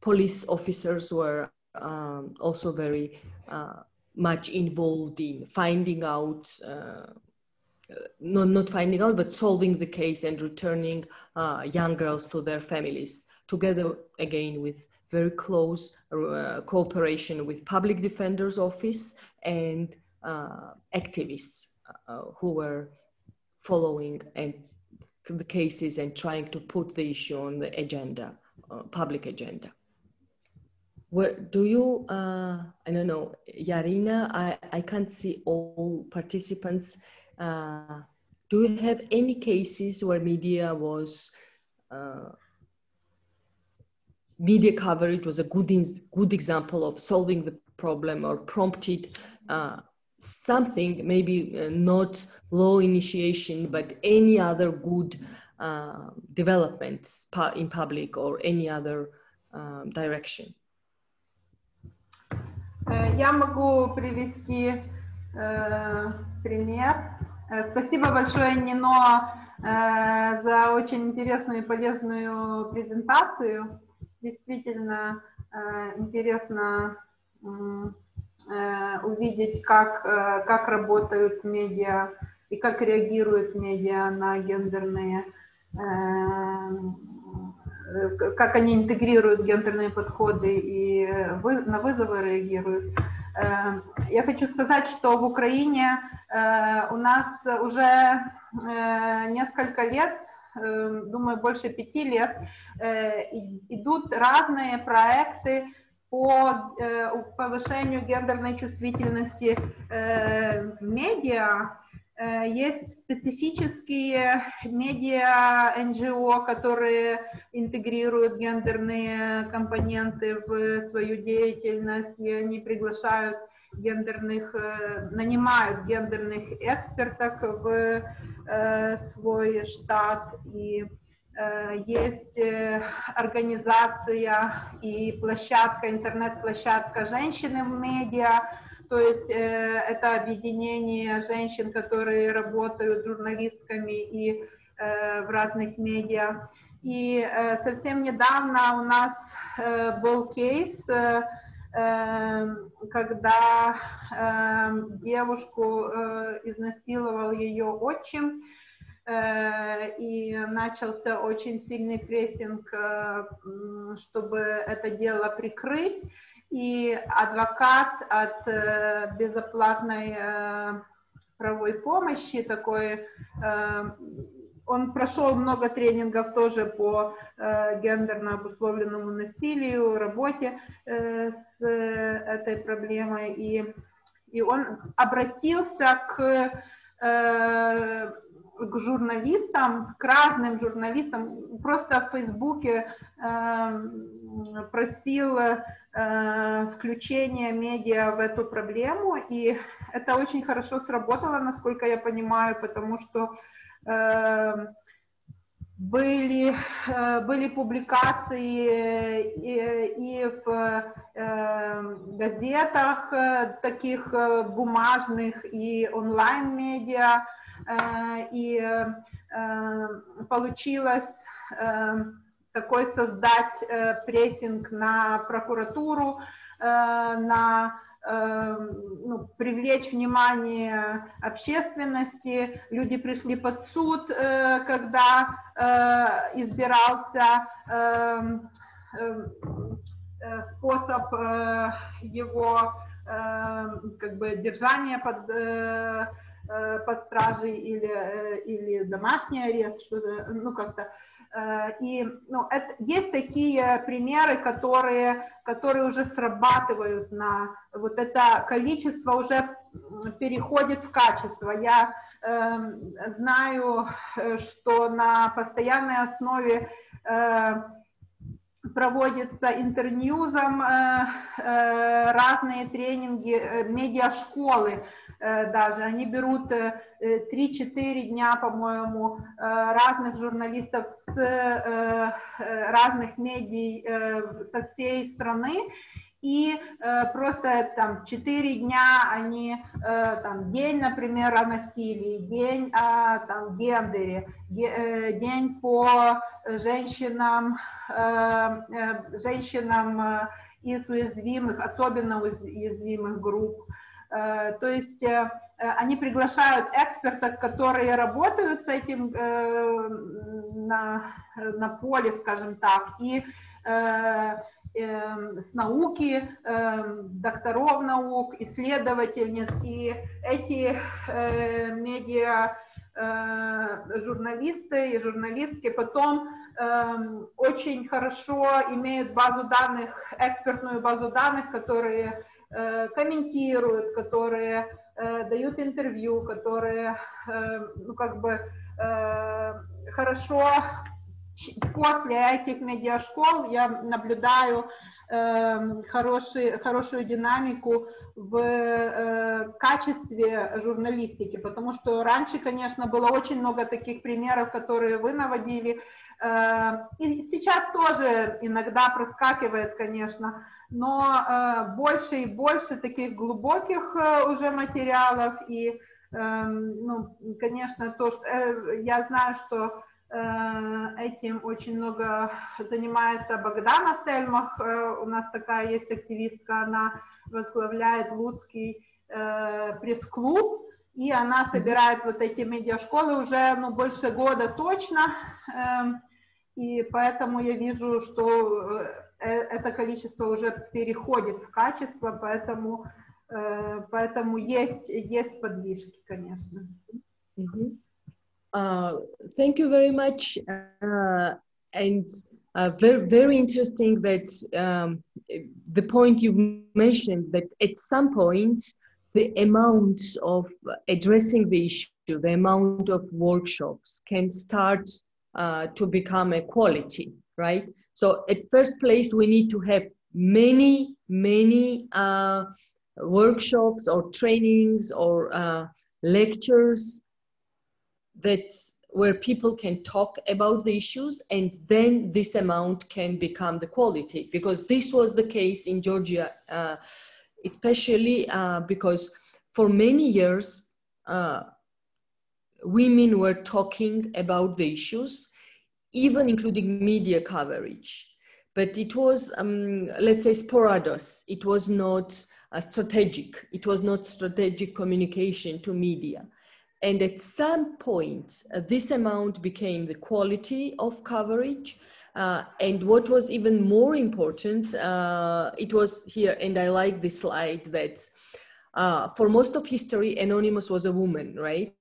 police officers were also very much involved in finding out, not finding out, but solving the case and returning young girls to their families, together again with very close cooperation with public defender's office and activists who were following the cases and trying to put the issue on the agenda, public agenda. Where do you, I don't know, Yarina, I can't see all participants. Do you have any cases where media coverage was a good example of solving the problem, or prompted something, maybe not law initiation, but any other good developments in public or any other direction? Я могу привести пример. Спасибо большое, Нино, за очень интересную и полезную презентацию. Действительно интересно увидеть, как работают медиа и как реагируют медиа на гендерные, как они интегрируют гендерные подходы и на вызовы реагируют. Я хочу сказать, что в Украине у нас уже несколько лет, думаю, больше 5 лет, идут разные проекты по повышению гендерной чувствительности в медиа. Есть специфические медиа НГО, которые интегрируют гендерные компоненты в свою деятельность, и они приглашают нанимают гендерных экспертов в свой штат. И есть организация и площадка, интернет-площадка «Женщины в медиа», то есть это объединение женщин, которые работают журналистками и в разных медиа. И совсем недавно у нас был кейс, когда девушку изнасиловал ее отчим, и начался очень сильный прессинг, чтобы это дело прикрыть. И адвокат от безоплатной правовой помощи такой, он прошел много тренингов тоже по гендерно обусловленному насилию, работе с этой проблемой, и он обратился к журналистам, к разным журналистам, просто в Фейсбуке просил включения медиа в эту проблему, и это очень хорошо сработало, насколько я понимаю, потому что были публикации и в газетах, таких бумажных, и онлайн-медиа, и получилось такой создать прессинг на прокуратуру, привлечь внимание общественности. Люди пришли под суд, когда избирался способ его как бы держания под стражей или домашний арест, что-то, ну как-то. И есть такие примеры, которые уже срабатывают на вот это количество, уже переходит в качество. Я знаю, что на постоянной основе проводится интерньюзом разные тренинги, медиашколы даже. Они берут 3-4 дня, по-моему, разных журналистов с разных медий со всей страны, и просто там 4 дня они, там, день, например, о насилии, день о там, гендере, день по женщинам из уязвимых, особенно уязвимых групп. То есть они приглашают экспертов, которые работают с этим на поле, скажем так, и с науки, докторов наук, исследовательниц, и эти медиа журналисты и журналистки потом очень хорошо имеют базу данных, экспертную базу данных, которые комментируют, которые дают интервью, которые хорошо. После этих медиашкол я наблюдаю хорошую динамику в качестве журналистики, потому что раньше, конечно, было очень много таких примеров, которые вы наводили, и сейчас тоже иногда проскакивает, конечно, но больше и больше таких глубоких уже материалов, и, конечно, то, что я знаю, что этим очень много занимается Богдана Стельмах, у нас такая есть активистка, она возглавляет Луцкий пресс-клуб, и она собирает вот эти медиашколы уже, ну, больше года точно, и поэтому я вижу, что это количество уже переходит в качество, поэтому есть подвижки, конечно. Thank you very much, and very, very interesting that the point you mentioned, that at some point the amount of addressing the issue, the amount of workshops can start to become a quality, right? So at first place, we need to have many workshops or trainings or lectures where people can talk about the issues, and then this amount can become the quality, because this was the case in Georgia, especially because for many years women were talking about the issues, even including media coverage, but it was let's say sporadic. It was not strategic. It was not strategic communication to media. And at some point, this amount became the quality of coverage. And what was even more important, it was here, and I like this slide, that for most of history, Anonymous was a woman, right?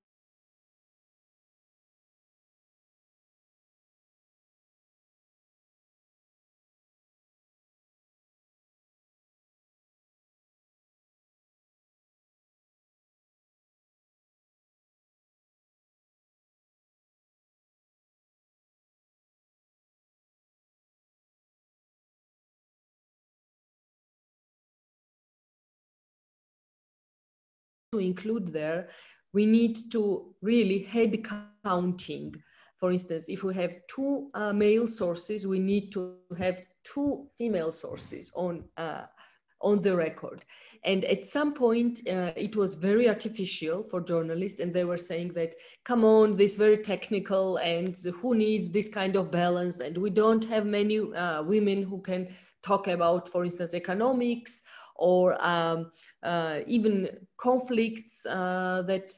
To include there, we need to really head counting. For instance, if we have two male sources, we need to have two female sources on the record. And at some point, it was very artificial for journalists, and they were saying that, come on, this very technical, and who needs this kind of balance? And we don't have many women who can talk about, for instance, economics, or even conflicts that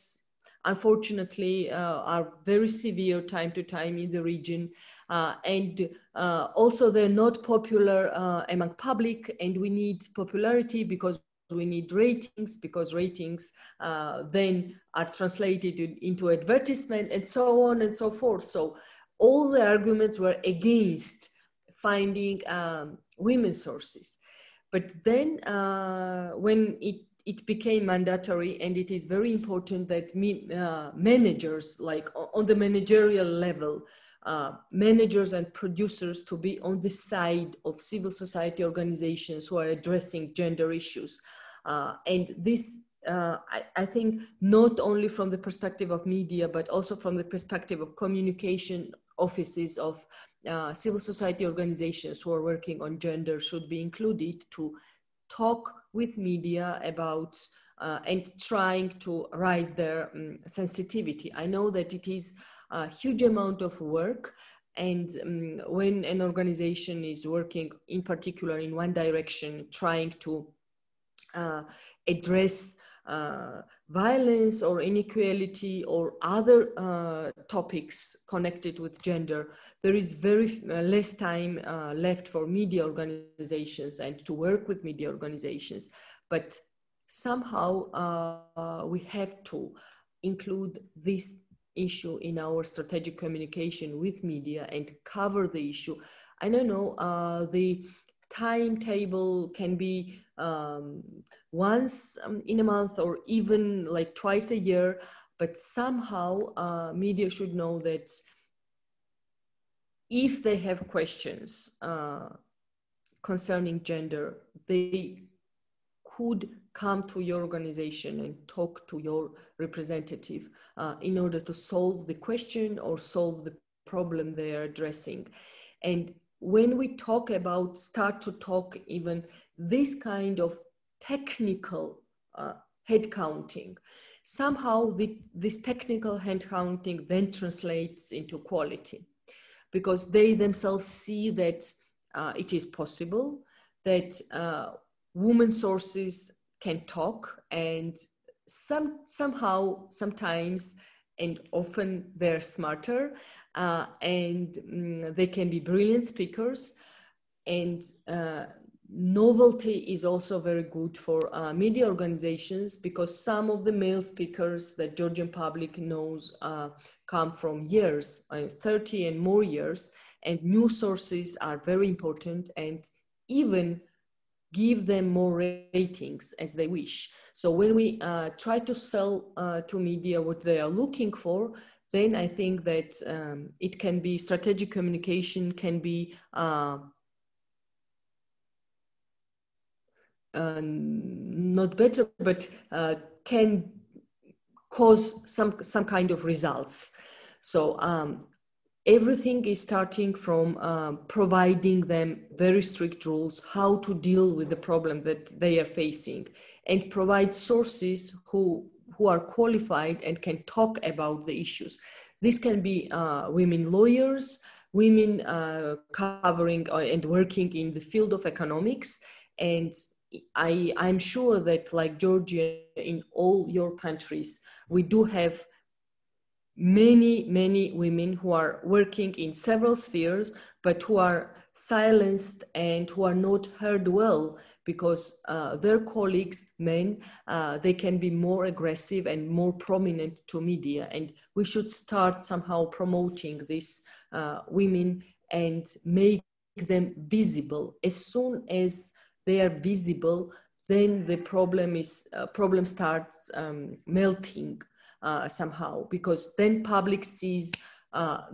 unfortunately are very severe time to time in the region. And also they're not popular among public, and we need popularity because we need ratings, because ratings then are translated into advertisement, and so on and so forth. So all the arguments were against finding women's sources. But then when it became mandatory, and it is very important that managers, like on the managerial level, managers and producers to be on the side of civil society organizations who are addressing gender issues. And this, I think, not only from the perspective of media, but also from the perspective of communication offices of civil society organizations who are working on gender, should be included to talk with media about and trying to raise their sensitivity. I know that it is a huge amount of work, and when an organization is working in particular in one direction, trying to address violence or inequality or other topics connected with gender, there is very less time left for media organizations and to work with media organizations. But somehow we have to include this issue in our strategic communication with media and cover the issue. I don't know, the timetable can be once in a month, or even like twice a year, but somehow media should know that if they have questions concerning gender, they could come to your organization and talk to your representative in order to solve the question or solve the problem they are addressing. And when we start to talk even this kind of technical head counting, somehow this technical head counting then translates into quality, because they themselves see that it is possible, that women sources can talk and somehow, sometimes, and often they're smarter, and they can be brilliant speakers. And novelty is also very good for media organizations, because some of the male speakers that Georgian public knows come from years, 30 and more years, and new sources are very important, and even give them more ratings as they wish. So when we try to sell to media what they are looking for, then I think that it can be strategic communication, can be not better, but can cause some kind of results. So everything is starting from providing them very strict rules, how to deal with the problem that they are facing, and provide sources who are qualified and can talk about the issues. This can be women lawyers, women covering and working in the field of economics. And I'm sure that, like Georgia, in all your countries, we do have many women who are working in several spheres, but who are silenced and who are not heard well, because their colleagues, men, they can be more aggressive and more prominent to media. And we should start somehow promoting these women and make them visible. As soon as they are visible, then the problem starts melting somehow, because then public sees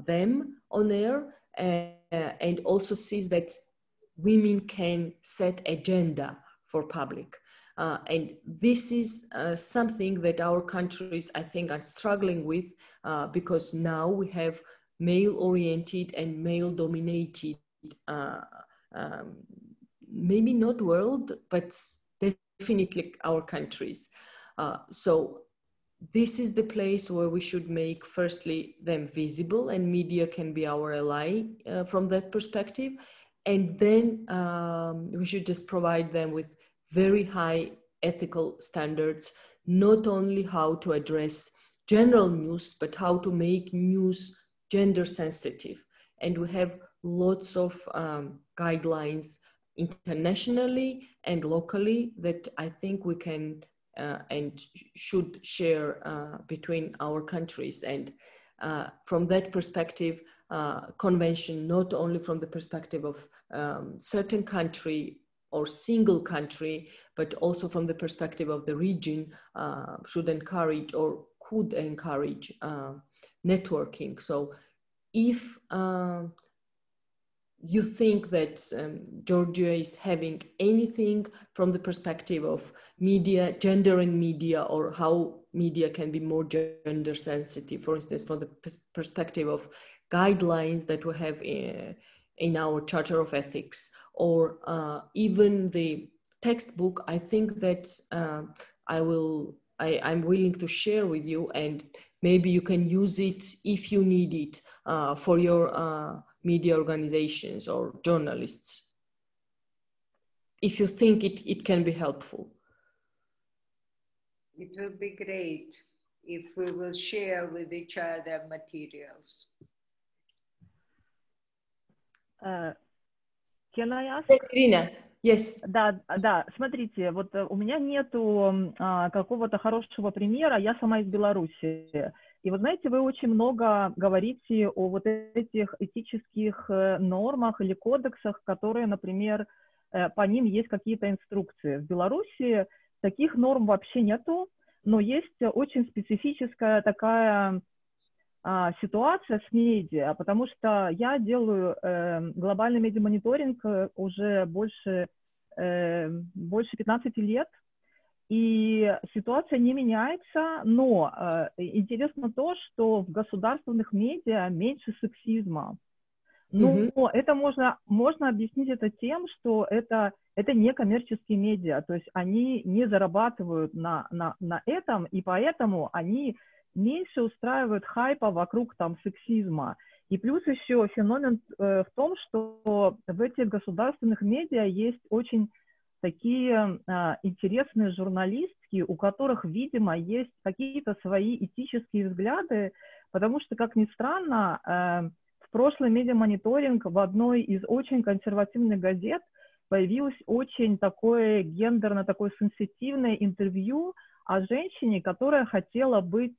them on air and also sees that women can set agenda for public. And this is something that our countries, I think, are struggling with, because now we have male-oriented and male-dominated maybe not world, but definitely our countries. So this is the place where we should make, firstly, them visible, and media can be our ally from that perspective. And then we should just provide them with very high ethical standards, not only how to address general news, but how to make news gender sensitive. And we have lots of guidelines internationally and locally that I think we can and should share between our countries. And from that perspective, convention, not only from the perspective of certain country or single country, but also from the perspective of the region, should encourage or could encourage networking. So if you think that Georgia is having anything from the perspective of media, gender in media, or how media can be more gender sensitive, for instance, from the perspective of guidelines that we have in our Charter of Ethics, or even the textbook, I think that I'm willing to share with you, and maybe you can use it if you need it for your media organizations or journalists, if you think it can be helpful. It will be great if we will share with each other materials. Can I ask? Yes, Irina. Yes. Да, смотрите, вот у меня нету какого-то хорошего примера, я сама из Беларуси. И вы знаете, вы очень много говорите о вот этих этических нормах или кодексах, которые, например, по ним есть какие-то инструкции. В Беларуси таких норм вообще нету, но есть очень специфическая такая ситуация с медиа, потому что я делаю глобальный медиамониторинг уже больше 15 лет, и ситуация не меняется, но интересно то, что в государственных медиа меньше сексизма. Но это можно объяснить это тем, что это не коммерческие медиа, то есть они не зарабатывают на этом, и поэтому они меньше устраивают хайпа вокруг там сексизма. И плюс еще феномен в том, что в этих государственных медиа есть очень такие интересные журналистки, у которых, видимо, есть какие-то свои этические взгляды, потому что, как ни странно, в прошлый медиамониторинг в одной из очень консервативных газет появилось очень такое гендерно, такое сенситивное интервью о женщине, которая хотела быть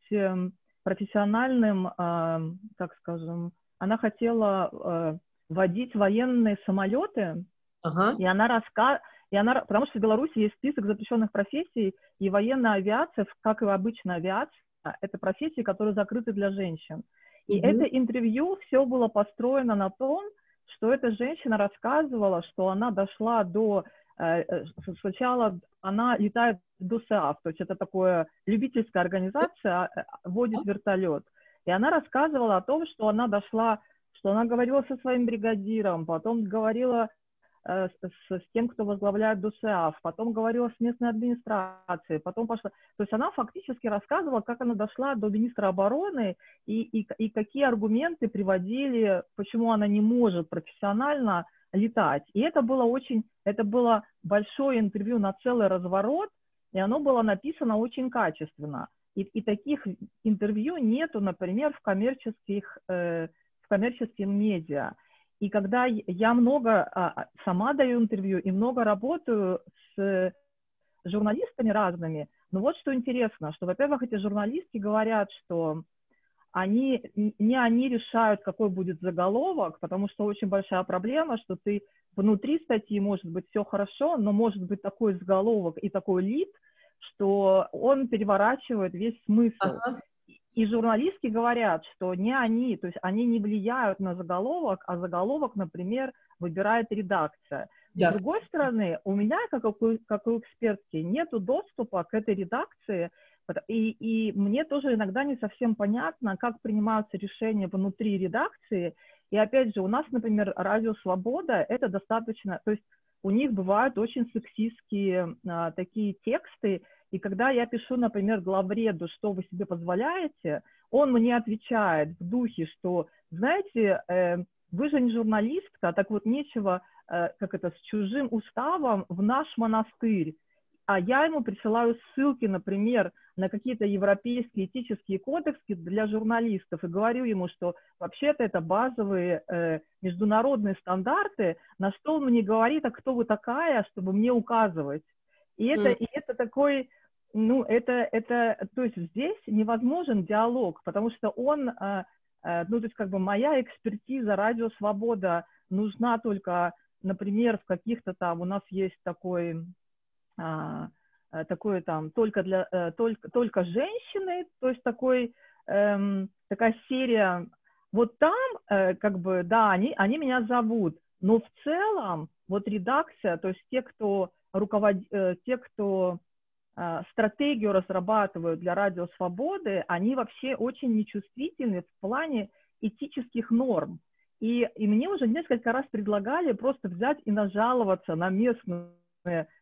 профессиональным, как скажем, она хотела водить военные самолеты, и она потому что в Беларуси есть список запрещенных профессий, и военная авиация, как и обычная авиация, это профессии, которые закрыты для женщин. И это интервью все было построено на том, что эта женщина рассказывала, что она дошла до... Сначала она летает до САФ, то есть это такая любительская организация, водит вертолет. И она рассказывала о том, что она дошла, что она говорила со своим бригадиром, потом говорила с тем, кто возглавляет ДОСААФ, потом говорила с местной администрацией, потом пошла... То есть она фактически рассказывала, как она дошла до министра обороны и какие аргументы приводили, почему она не может профессионально летать. И это было большое интервью на целый разворот, и оно было написано очень качественно. И таких интервью нету, например, в коммерческих медиа. И когда я много сама даю интервью и много работаю с журналистами разными, но вот что интересно, что, во-первых, эти журналистки говорят, что они решают, какой будет заголовок, потому что очень большая проблема, что ты внутри статьи может быть все хорошо, но может быть такой заголовок и такой лид, что он переворачивает весь смысл. И журналистки говорят, что не они, то есть они не влияют на заголовок, а заголовок, например, выбирает редакция. С другой стороны, у меня, как у экспертки, нет доступа к этой редакции, и мне тоже иногда не совсем понятно, как принимаются решения внутри редакции. И опять же, у нас, например, Радио Свобода, это достаточно, то есть у них бывают очень сексистские такие тексты, и когда я пишу, например, главреду, что вы себе позволяете, он мне отвечает в духе, что, знаете, вы же не журналистка, так вот нечего, с чужим уставом в наш монастырь. А я ему присылаю ссылки, например, на какие-то европейские этические кодексы для журналистов и говорю ему, что вообще-то это базовые международные стандарты, на что он мне говорит, а кто вы такая, чтобы мне указывать. И это такой... то есть здесь невозможен диалог, потому что моя экспертиза Радио Свобода нужна только, например, в каких-то там, у нас есть такой там, только женщины, то есть такая серия, вот там, они меня зовут, но в целом, вот редакция, то есть те, кто стратегию разрабатывают для Радио Свободы, они вообще очень нечувствительны в плане этических норм. И мне уже несколько раз предлагали просто взять и нажаловаться на местную,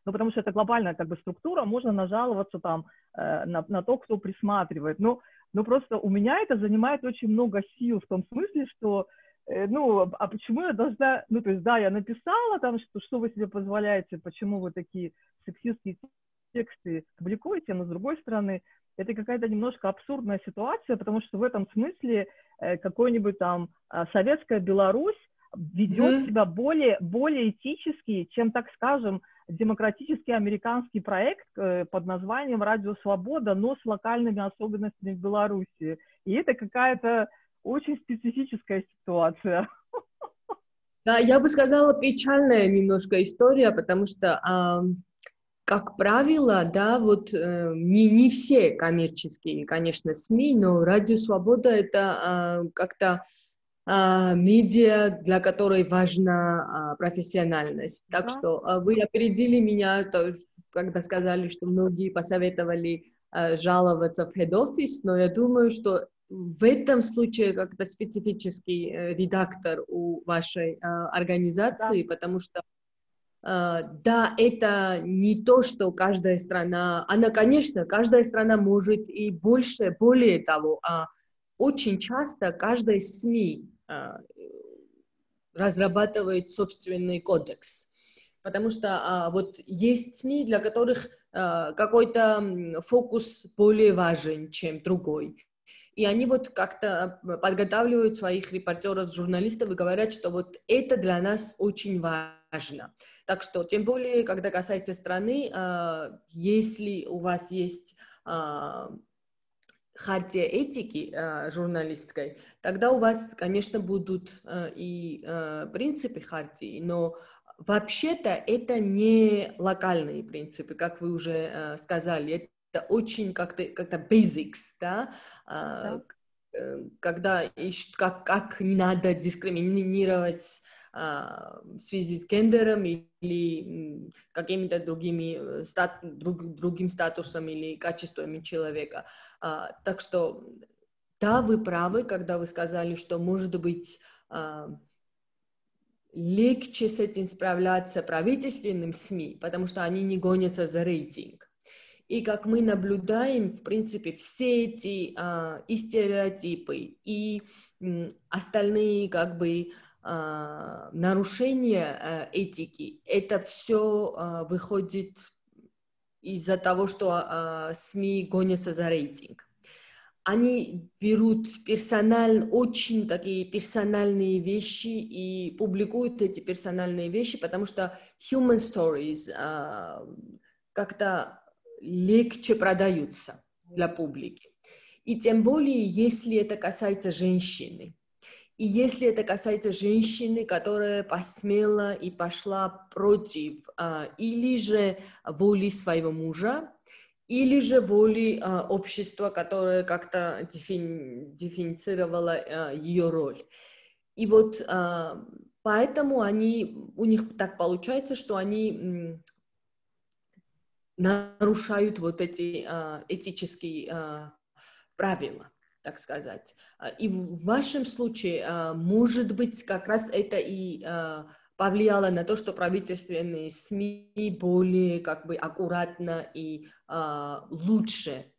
потому что это глобальная структура, можно нажаловаться там на то, кто присматривает. Но просто у меня это занимает очень много сил в том смысле, что а почему я должна, я написала там, что вы себе позволяете, почему вы такие сексистские тексты публикуете, но с другой стороны, это какая-то немножко абсурдная ситуация, потому что в этом смысле какой-нибудь там советская Беларусь ведет себя более этически, чем, так скажем, демократический американский проект под названием «Радио Свобода», но с локальными особенностями в Беларуси. И это какая-то очень специфическая ситуация. Да, я бы сказала, печальная немножко история, потому что, как правило, да, вот не все коммерческие, конечно, СМИ, но Радио Свобода — это как-то медиа, для которой важна профессиональность. Так что вы опередили меня, когда сказали, что многие посоветовали жаловаться в head-office, но я думаю, что в этом случае как-то специфический редактор у вашей организации, потому что да, это не то, что каждая страна, конечно, каждая страна может и больше, более того, очень часто каждая СМИ разрабатывает собственный кодекс. потому что вот есть СМИ, для которых какой-то фокус более важен, чем другой. И они вот как-то подготавливают своих репортеров, журналистов и говорят, что вот это для нас очень важно. Так что, тем более, когда касается страны, если у вас есть хартия этики журналистской, тогда у вас, конечно, будут и принципы хартии, но вообще-то это не локальные принципы, как вы уже сказали, это очень как-то basics, да, когда как не надо дискриминировать в связи с гендером или какими-то другим статусом или качествами человека. Так что, да, вы правы, когда вы сказали, что, может быть, легче с этим справляться правительственным СМИ, потому что они не гонятся за рейтинг. И как мы наблюдаем, в принципе, все эти и стереотипы, и остальные как бы нарушения этики, это все выходит из-за того, что СМИ гонятся за рейтинг. Они берут очень такие персональные вещи и публикуют эти персональные вещи, потому что human stories как-то легче продаются для публики. И тем более, если это касается женщины. И если это касается женщины, которая посмела и пошла против или же воли своего мужа, или же воли общества, которое как-то дефинировало ее роль. И вот поэтому у них так получается, что они нарушают вот эти этические правила, так сказать. И в вашем случае, может быть, как раз это и повлияло на то, что правительственные СМИ более как бы аккуратно и лучше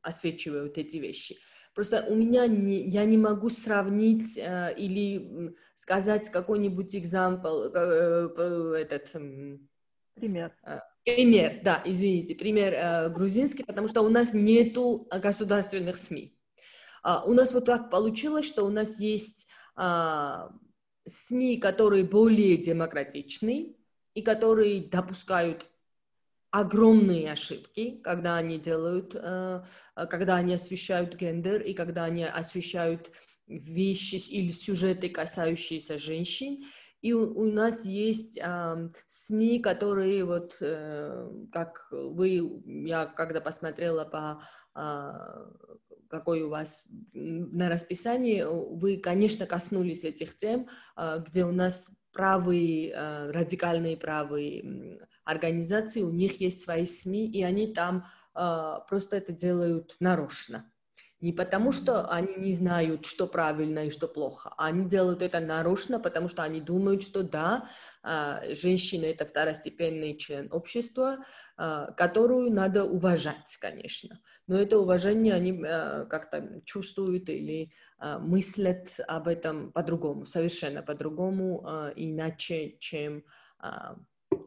освещают эти вещи. Просто я не могу сравнить или сказать какой-нибудь Пример, да, извините, пример грузинский, потому что у нас нету государственных СМИ. У нас вот так получилось, что у нас есть СМИ, которые более демократичны и которые допускают огромные ошибки, когда они когда они освещают гендер и когда они освещают вещи или сюжеты, касающиеся женщин. И у нас есть СМИ, которые вот, как я когда посмотрела какой у вас на расписании, вы, конечно, коснулись этих тем, где у нас радикальные правые организации, у них есть свои СМИ, и они там просто это делают нарочно. Не потому, что они не знают, что правильно и что плохо. Они делают это нарочно, потому что они думают, что да, женщина – это второстепенный член общества, которую надо уважать, конечно. Но это уважение они как-то чувствуют или мыслят об этом по-другому, совершенно по-другому, иначе, чем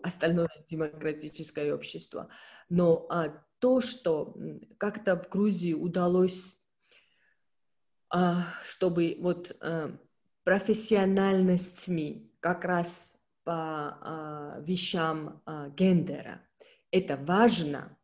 остальное демократическое общество. Но то, что как-то в Грузии удалось, чтобы вот профессиональность СМИ как раз по вещам гендера, это важно,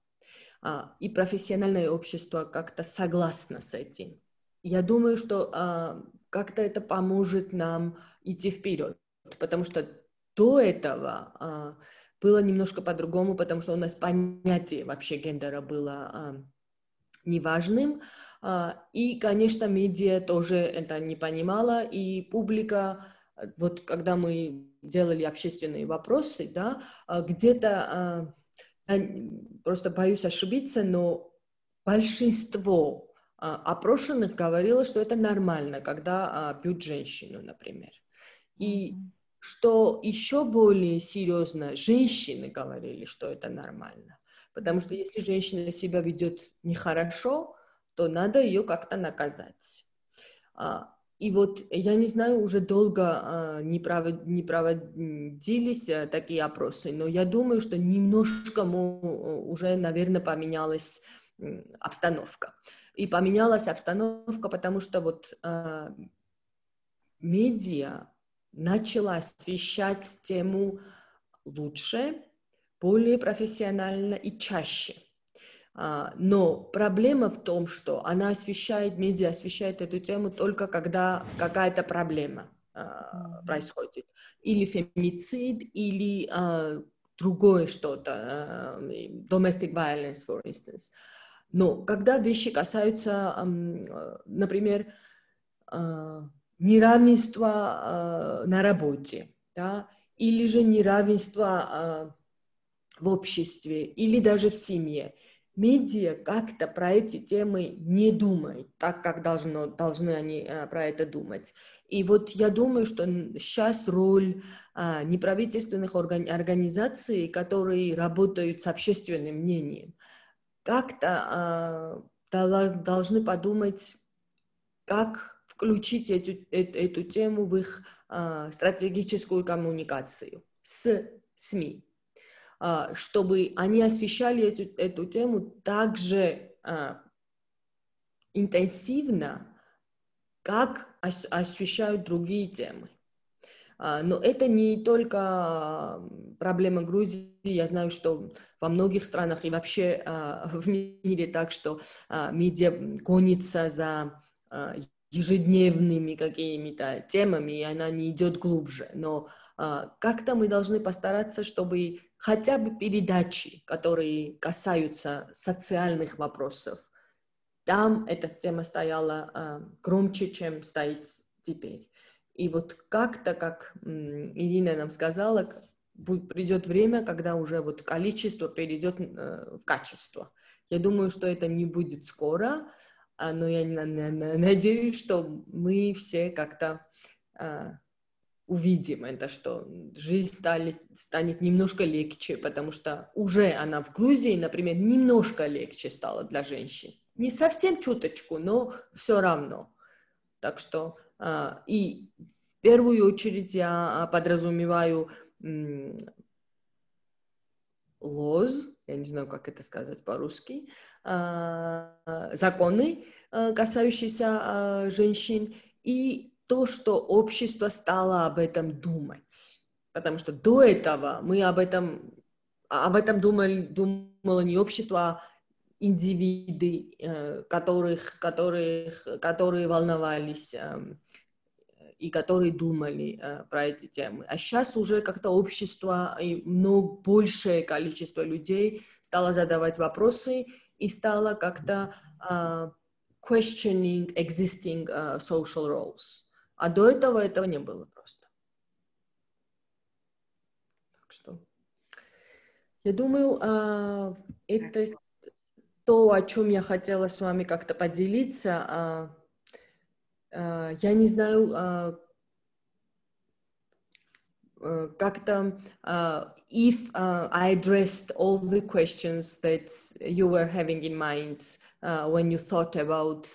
и профессиональное общество как-то согласно с этим. Я думаю, что как-то это поможет нам идти вперед, потому что до этого было немножко по-другому, потому что у нас понятие вообще гендера было неважным. И, конечно, медиа тоже это не понимала, и публика, вот когда мы делали общественные вопросы, да, где-то, просто боюсь ошибиться, но большинство опрошенных говорило, что это нормально, когда бьют женщину, например. И что еще более серьезно, женщины говорили, что это нормально. Потому что если женщина себя ведет нехорошо, то надо ее как-то наказать. И вот я не знаю, уже долго не проводились такие опросы, но я думаю, что немножко уже, наверное, поменялась обстановка. И поменялась обстановка, потому что вот медиа начала освещать тему лучше, более профессионально и чаще. Но проблема в том, что медиа освещает эту тему только когда какая-то проблема происходит. Или фемицид, или другое что-то, domestic violence, for instance. Но когда вещи касаются, например, неравенства на работе, да, или же неравенства в обществе, или даже в семье, медиа как-то про эти темы не думают, так как должны они про это думать. И вот я думаю, что сейчас роль неправительственных организаций, которые работают с общественным мнением, как-то должны подумать, как включить эту тему в их стратегическую коммуникацию с СМИ, чтобы они освещали эту тему так же интенсивно, как освещают другие темы. Но это не только проблема Грузии. Я знаю, что во многих странах и вообще в мире так, что медиа гонится за ежедневными какими-то темами, и она не идет глубже. Но как-то мы должны постараться, чтобы хотя бы передачи, которые касаются социальных вопросов, там эта тема стояла громче, чем стоит теперь. И вот как-то, как Ирина нам сказала, придет время, когда уже вот количество перейдет в качество. Я думаю, что это не будет скоро, но я надеюсь, что мы все как-то увидим это, что жизнь станет немножко легче, потому что уже она в Грузии, например, немножко легче стала для женщин. Не совсем чуточку, но все равно. Так что и в первую очередь я подразумеваю laws, я не знаю, как это сказать по-русски, законы, касающиеся женщин, и то, что общество стало об этом думать. Потому что до этого мы об этом думало не общество, а индивиды, которые волновались и которые думали про эти темы. А сейчас уже как-то общество и большее количество людей стало задавать вопросы и стало как-то questioning existing social roles. А до этого не было просто. Так что я думаю, это то, о чем я хотела с вами как-то поделиться. Я не знаю, как-то if I addressed all the questions that you were having in mind when you thought about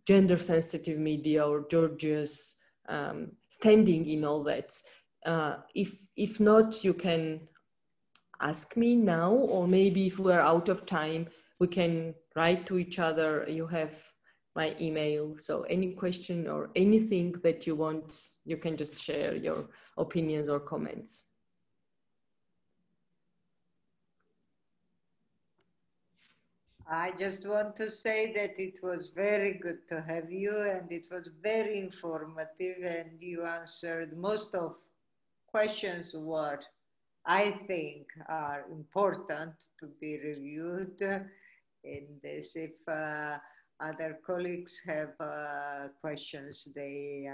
gender-sensitive media or Georgia's standing in all that. If not, you can ask me now, or maybe if we're out of time, we can write to each other. You have my email, so any question or anything that you want, you can just share your opinions or comments. I just want to say that it was very good to have you, and it was very informative, and you answered most of questions what I think are important to be reviewed in this. If other colleagues have questions, we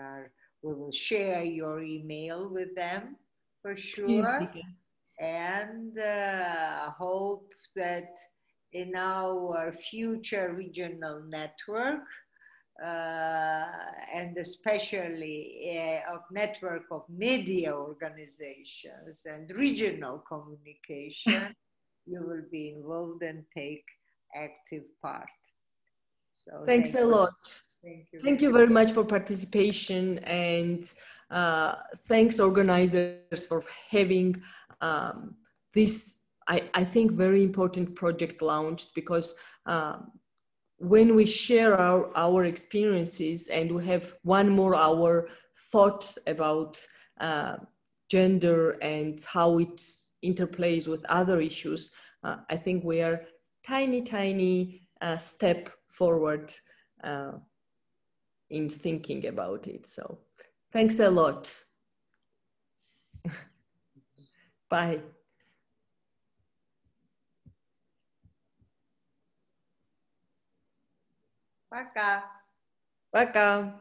will share your email with them for sure. And hope that in our future regional network, and especially of network of media organizations and regional communication, you will be involved and take active part. So thanks a lot. Thank you. Thank you very much for participation, and thanks organizers for having this, I think, very important project launched, because when we share our experiences and we have 1 more hour thoughts about gender and how it interplays with other issues, I think we are tiny step forward in thinking about it. So thanks a lot. Bye. Пока. Пока.